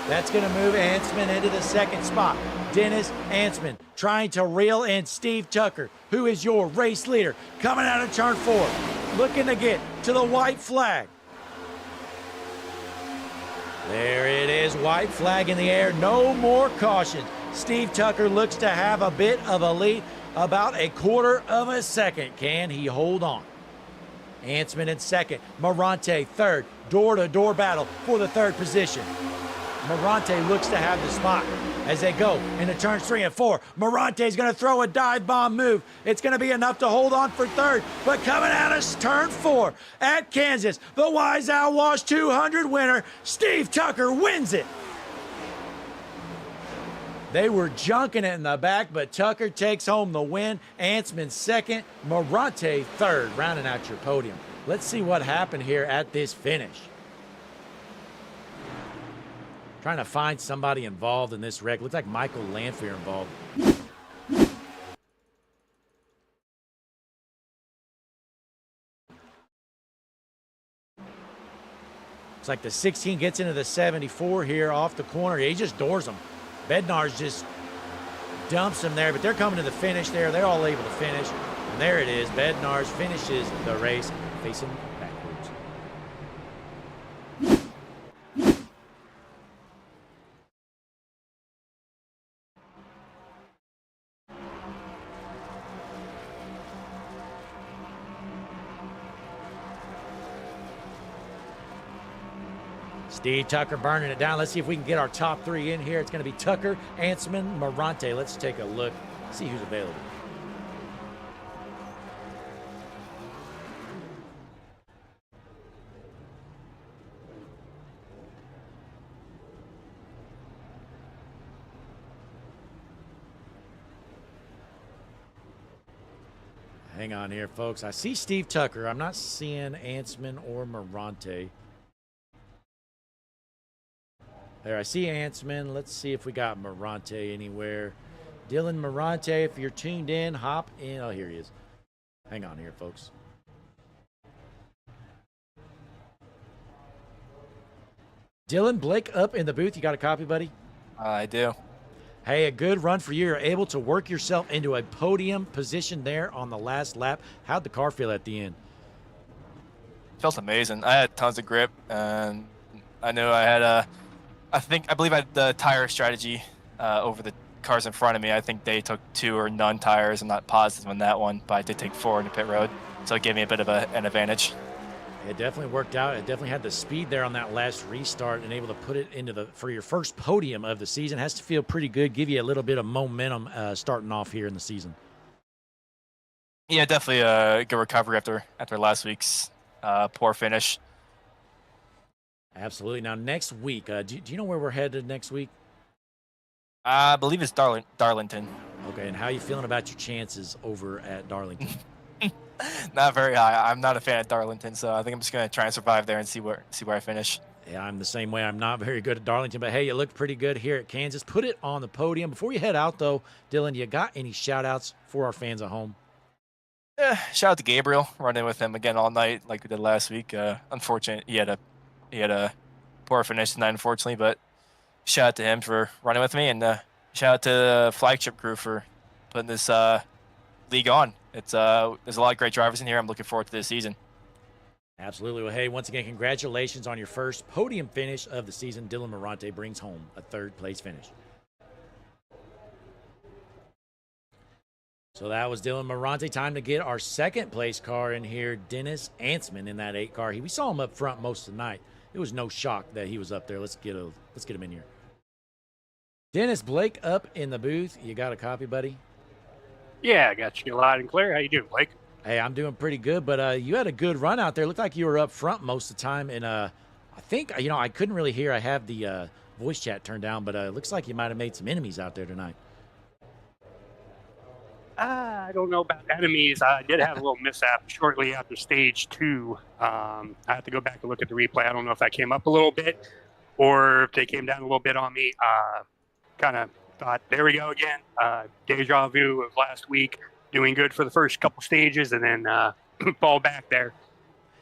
That's going to move Ansman into the second spot. Dennis Ansman trying to reel in Steve Tucker, who is your race leader, coming out of turn 4, looking to get to the white flag. There it is, white flag in the air, no more cautions. Steve Tucker looks to have a bit of a lead, about a quarter of a second. Can he hold on? Ansman in second, Morante third, door-to-door battle for the third position. Morante looks to have the spot as they go into turns 3 and 4. Morante's going to throw a dive bomb move. It's going to be enough to hold on for third, but coming out of turn 4 at Kansas, the Wise Owl Wash 200 winner, Steve Tucker wins it. They were junking it in the back, but Tucker takes home the win. Ansman second, Morante third, rounding out your podium. Let's see what happened here at this finish. Trying to find somebody involved in this wreck. Looks like Michael Lanphier involved. Looks like the 16 gets into the 74 here off the corner. He just doors them. Bednar's just dumps him there, but they're coming to the finish there. They're all able to finish. And there it is. Bednar's finishes the race facing backwards. Steve Tucker burning it down. Let's see if we can get our top 3 in here. It's going to be Tucker, Ansman, Morante. Let's take a look, see who's available. Hang on here, folks. I see Steve Tucker. I'm not seeing Ansman or Morante. There, I see Ansman. Let's see if we got Morante anywhere. Dylan Morante, if you're tuned in, hop in. Oh, here he is. Hang on here, folks. Dylan, Blake up in the booth. You got a copy, buddy? I do. Hey, a good run for you. You're able to work yourself into a podium position there on the last lap. How'd the car feel at the end? Felt amazing. I had tons of grip, and I knew I had I believe I had the tire strategy over the cars in front of me. I think they took 2 or none tires. I'm not positive on that one, but I did take 4 in the pit road, so it gave me a bit of an advantage. It definitely worked out. It definitely had the speed there on that last restart and able to put it into for your first podium of the season. Has to feel pretty good, give you a little bit of momentum starting off here in the season. Yeah, definitely a good recovery after last week's poor finish. Absolutely. Now, next week, do you know where we're headed next week? I believe it's Darlington. Okay, and how are you feeling about your chances over at Darlington? Not very high. I'm not a fan of Darlington, so I think I'm just going to try and survive there and see where I finish. Yeah, I'm the same way. I'm not very good at Darlington, but hey, you looked pretty good here at Kansas. Put it on the podium. Before you head out, though, Dylan, you got any shout-outs for our fans at home? Shout out to Gabriel, running with him again all night like we did last week. Unfortunate, he had a poor finish tonight, unfortunately, but shout out to him for running with me, and shout out to the flagship crew for putting this league on. There's a lot of great drivers in here. I'm looking forward to this season. Absolutely. Well, hey, once again, congratulations on your first podium finish of the season. Dylan Morante brings home a third-place finish. So that was Dylan Morante. Time to get our second-place car in here, Dennis Ansman in that 8 car. We saw him up front most of the night. It was no shock that he was up there. Let's get him in here. Dennis, Blake up in the booth. You got a copy, buddy? Yeah, I got you loud and clear. How you doing, Blake? Hey, I'm doing pretty good, but you had a good run out there. Looked like you were up front most of the time, and I think I couldn't really hear. I have the voice chat turned down, but it looks like you might have made some enemies out there tonight. I don't know about enemies. I did have a little mishap shortly after stage 2. I have to go back and look at the replay. I don't know if I came up a little bit or if they came down a little bit on me. Kind of thought, there we go again. Deja vu of last week, doing good for the first couple stages and then fall back there.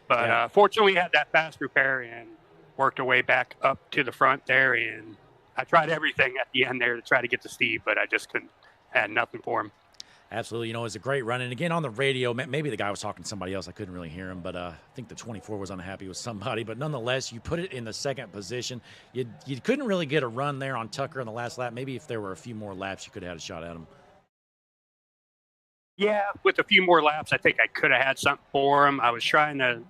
But Yeah. Fortunately, had that fast repair and worked our way back up to the front there. And I tried everything at the end there to try to get to Steve, but I just couldn't. Had nothing for him. Absolutely. It was a great run. And again, on the radio, maybe the guy was talking to somebody else. I couldn't really hear him, but I think the 24 was unhappy with somebody. But nonetheless, you put it in the second position. You couldn't really get a run there on Tucker in the last lap. Maybe if there were a few more laps, you could have had a shot at him. Yeah, with a few more laps, I think I could have had something for him. I was trying to,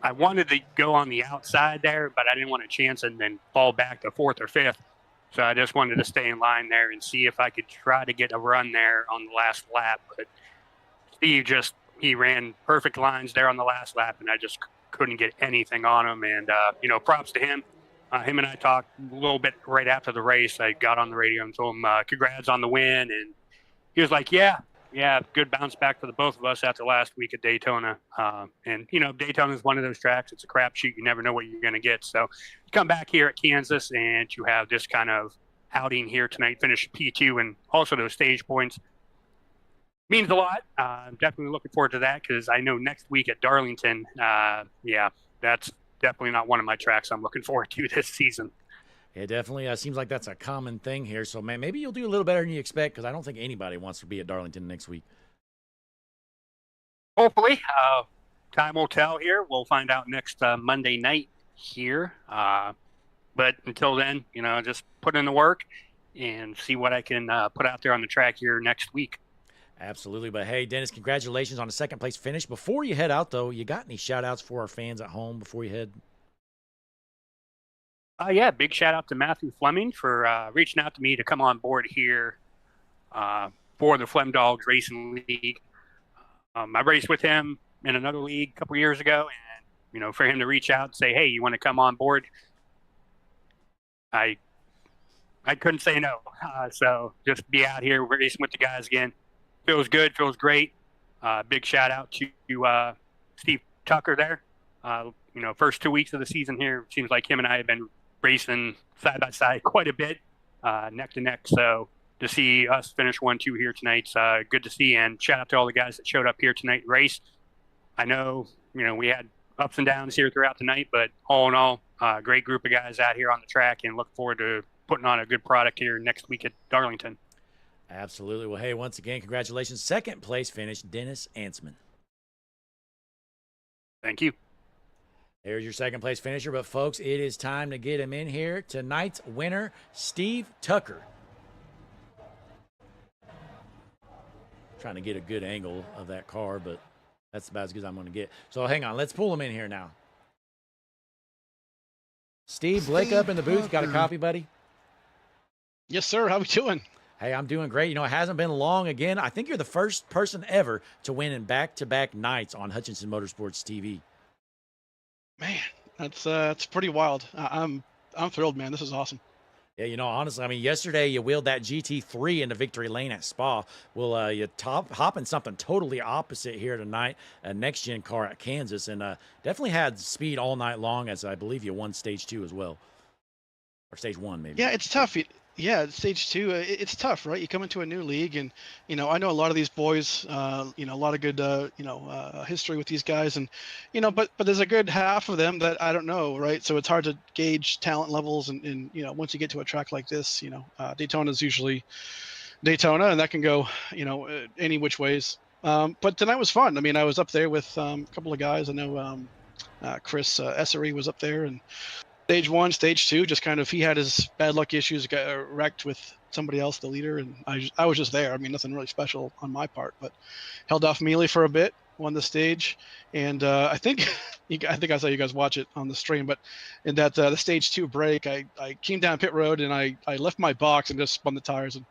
I wanted to go on the outside there, but I didn't want to chance and then fall back to 4th or 5th. So I just wanted to stay in line there and see if I could try to get a run there on the last lap. But Steve he ran perfect lines there on the last lap, and I just couldn't get anything on him. And, props to him. Him and I talked a little bit right after the race. I got on the radio and told him, congrats on the win. And he was like, yeah, good bounce back for the both of us after last week at Daytona. And Daytona is one of those tracks. It's a crapshoot. You never know what you're going to get. So you come back here at Kansas and you have this kind of outing here tonight, finish P2 and also those stage points. Means a lot. I'm definitely looking forward to that because I know next week at Darlington, that's definitely not one of my tracks I'm looking forward to this season. It definitely seems like that's a common thing here. So, man, maybe you'll do a little better than you expect because I don't think anybody wants to be at Darlington next week. Hopefully. Time will tell here. We'll find out next Monday night here. But until then, just put in the work and see what I can put out there on the track here next week. Absolutely. But, hey, Dennis, congratulations on the second-place finish. Before you head out, though, you got any shout-outs for our fans at home before you head? Big shout out to Matthew Fleming for reaching out to me to come on board here for the Flem Dogs Racing League. I raced with him in another league a couple years ago, and for him to reach out and say, "Hey, you want to come on board?" I couldn't say no. So just be out here racing with the guys again. Feels good, feels great. Big shout out to Steve Tucker there. First 2 weeks of the season here, seems like him and I have been racing side by side quite a bit, neck to neck. So to see us finish 1-2 here tonight's good to see. And shout out to all the guys that showed up here tonight and race. I know, we had ups and downs here throughout the night, but all in all, great group of guys out here on the track and look forward to putting on a good product here next week at Darlington. Absolutely. Well, hey, once again, congratulations. Second place finish, Dennis Ansman. Thank you. There's your second place finisher. But, folks, it is time to get him in here. Tonight's winner, Steve Tucker. Trying to get a good angle of that car, but that's about as good as I'm going to get. So, hang on. Let's pull him in here now. Steve, Blake up in the booth. Got a copy, buddy? Yes, sir. How we doing? Hey, I'm doing great. It hasn't been long. Again, I think you're the first person ever to win in back-to-back nights on Hutchinson Motorsports TV. Man, that's pretty wild. I'm thrilled, man. This is awesome. Yeah, honestly, yesterday you wheeled that GT3 into victory lane at Spa. Well, you hop in something totally opposite here tonight, a next-gen car at Kansas, and definitely had speed all night long, as I believe you won Stage 2 as well. Or Stage 1, maybe. Yeah, it's tough. Yeah, Stage 2, it's tough, right? You come into a new league, and I know a lot of these boys, a lot of good, history with these guys, and but there's a good half of them that I don't know, right? So it's hard to gauge talent levels, and once you get to a track like this, Daytona is usually Daytona, and that can go, any which ways. But tonight was fun. I was up there with a couple of guys. I know Chris Essery was up there, and Stage 1, Stage 2, just kind of, he had his bad luck issues, got wrecked with somebody else, the leader, and I was just there. Nothing really special on my part, but held off Mealy for a bit, won the stage, and I think I saw you guys watch it on the stream, but in that the Stage 2 break, I came down pit road and I left my box and just spun the tires, and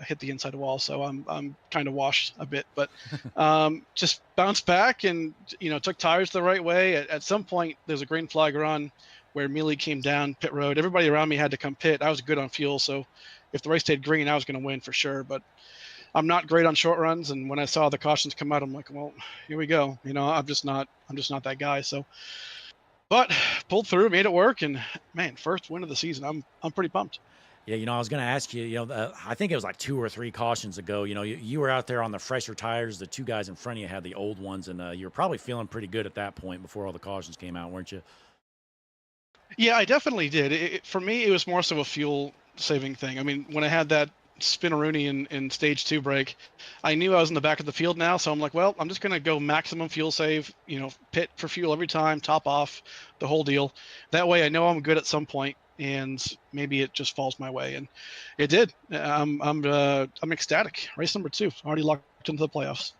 hit the inside wall. So I'm kind of washed a bit, but just bounced back and, took tires the right way. At some point, there's a green flag run where Mealy came down pit road. Everybody around me had to come pit. I was good on fuel, so if the race stayed green, I was going to win for sure. But I'm not great on short runs, and when I saw the cautions come out, I'm like, well, here we go. I'm just not that guy. So, but pulled through, made it work, and man, first win of the season. I'm pretty pumped. Yeah, I was going to ask you, I think it was like 2 or 3 cautions ago, you were out there on the fresher tires. The 2 guys in front of you had the old ones, and you were probably feeling pretty good at that point before all the cautions came out, weren't you? Yeah, I definitely did. For me, it was more so a fuel saving thing. I mean, when I had that spinneroonie in stage 2 break, I knew I was in the back of the field now, so I'm like, well, I'm just going to go maximum fuel save, pit for fuel every time, top off, the whole deal. That way I know I'm good at some point, and maybe it just falls my way, and it did. I'm ecstatic. Race number 2, already locked into the playoffs.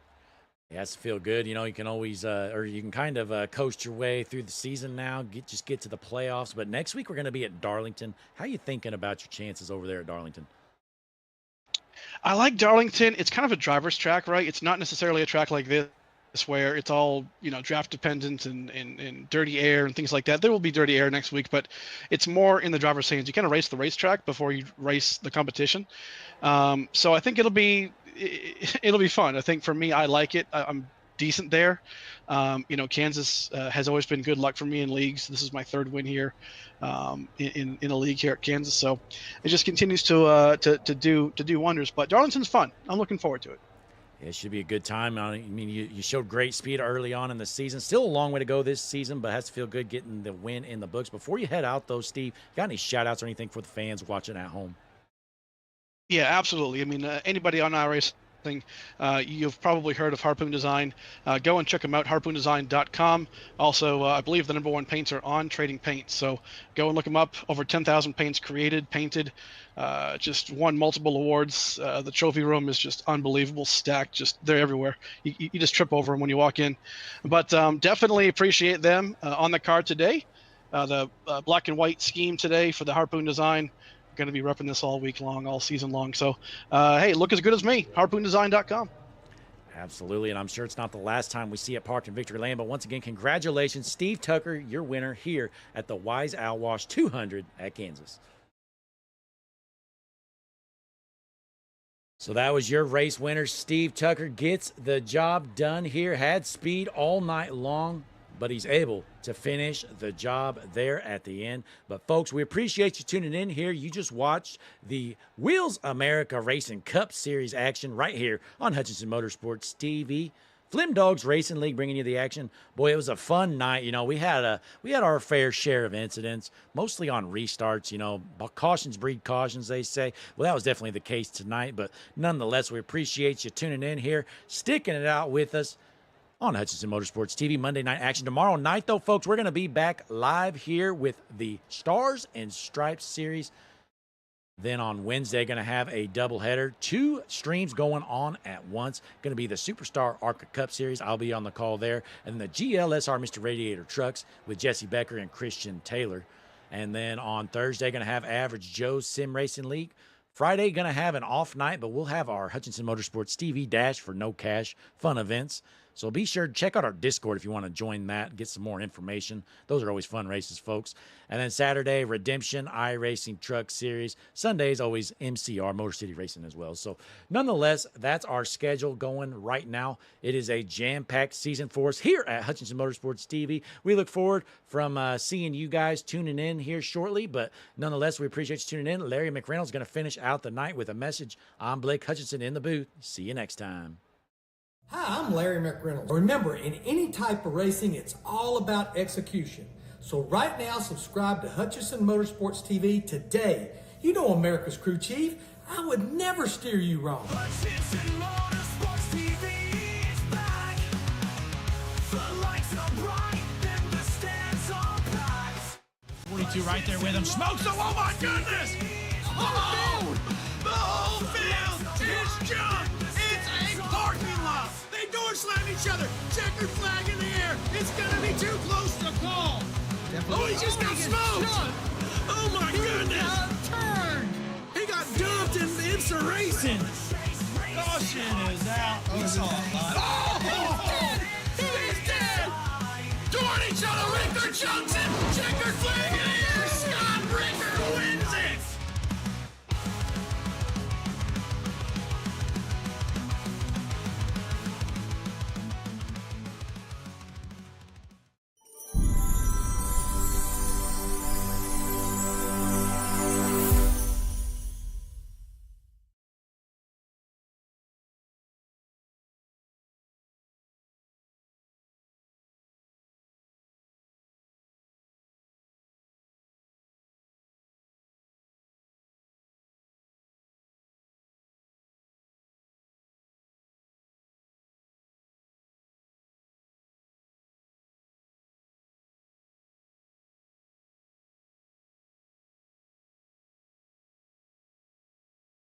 It has to feel good. You can always, or you can kind of coast your way through the season now, just get to the playoffs. But next week we're going to be at Darlington. How are you thinking about your chances over there at Darlington? I like Darlington. It's kind of a driver's track, right? It's not necessarily a track like this where it's all, draft dependent and dirty air and things like that. There will be dirty air next week, but it's more in the driver's hands. You kind of race the racetrack before you race the competition. So I think it'll be fun. I think for me, I like it. I'm decent there. Kansas has always been good luck for me in leagues. This is my 3rd win here in a league here at Kansas. So it just continues to do wonders. But Darlington's fun. I'm looking forward to it. It should be a good time. I mean, you showed great speed early on in the season. Still a long way to go this season, but it has to feel good getting the win in the books. Before you head out, though, Steve, got any shout-outs or anything for the fans watching at home? Yeah, absolutely. I mean, anybody on iRacing, you've probably heard of Harpoon Design. Go and check them out, harpoondesign.com. Also, I believe the #1 painter on Trading Paint. So go and look them up. Over 10,000 paints created, painted, just won multiple awards. The trophy room is just unbelievable, stacked. Just they're everywhere. You just trip over them when you walk in. But definitely appreciate them on the card today. The black and white scheme today for the Harpoon Design. Going to be repping this all week long, all season long. So, hey, look as good as me. harpoondesign.com. Absolutely, and I'm sure it's not the last time we see it parked in Victory Lane. But once again, congratulations, Steve Tucker, your winner here at the Wise Owl Wash 200 at Kansas. So that was your race winner. Steve Tucker gets the job done here. Had speed all night long, but he's able to finish the job there at the end. But folks, we appreciate you tuning in here. You just watched the Wheels America Racing Cup Series action right here on Hutchinson Motorsports TV. Flim Dogs Racing League bringing you the action. Boy, it was a fun night. We had our fair share of incidents, mostly on restarts. Cautions breed cautions, they say. Well, that was definitely the case tonight. But nonetheless, we appreciate you tuning in here, sticking it out with us on Hutchinson Motorsports TV. Monday night action. Tomorrow night, though, folks, we're going to be back live here with the Stars and Stripes series. Then on Wednesday, going to have a doubleheader. 2 streams going on at once. Going to be the Superstar ARCA Cup Series. I'll be on the call there. And the GLSR Mr. Radiator Trucks with Jesse Becker and Christian Taylor. And then on Thursday, going to have Average Joe's Sim Racing League. Friday, going to have an off night, but we'll have our Hutchinson Motorsports TV Dash for no cash fun events. So be sure to check out our Discord if you want to join that, get some more information. Those are always fun races, folks. And then Saturday, Redemption iRacing Truck Series. Sundays, always MCR, Motor City Racing as well. So nonetheless, that's our schedule going right now. It is a jam-packed season for us here at Hutchinson Motorsports TV. We look forward from seeing you guys tuning in here shortly. But nonetheless, we appreciate you tuning in. Larry McReynolds is going to finish out the night with a message. I'm Blake Hutchinson in the booth. See you next time. Hi, I'm Larry McReynolds. Remember, in any type of racing, it's all about execution. So right now, subscribe to Hutchinson Motorsports TV today. You know America's crew chief. I would never steer you wrong. Hutchinson Motorsports TV is back. The lights are bright, then the stands are packed. 42 right there with him. Smokes him. Oh my goodness! Oh! The whole field is junk! It's a parking lot! They door slam each other! Checkered flag in the air! It's gonna be too close to call! Oh, he just got smoked! Oh my goodness! He got dumped in the racing. Caution is out. We saw a lot. Oh, he's dead. He's dead. Doing each other with their junk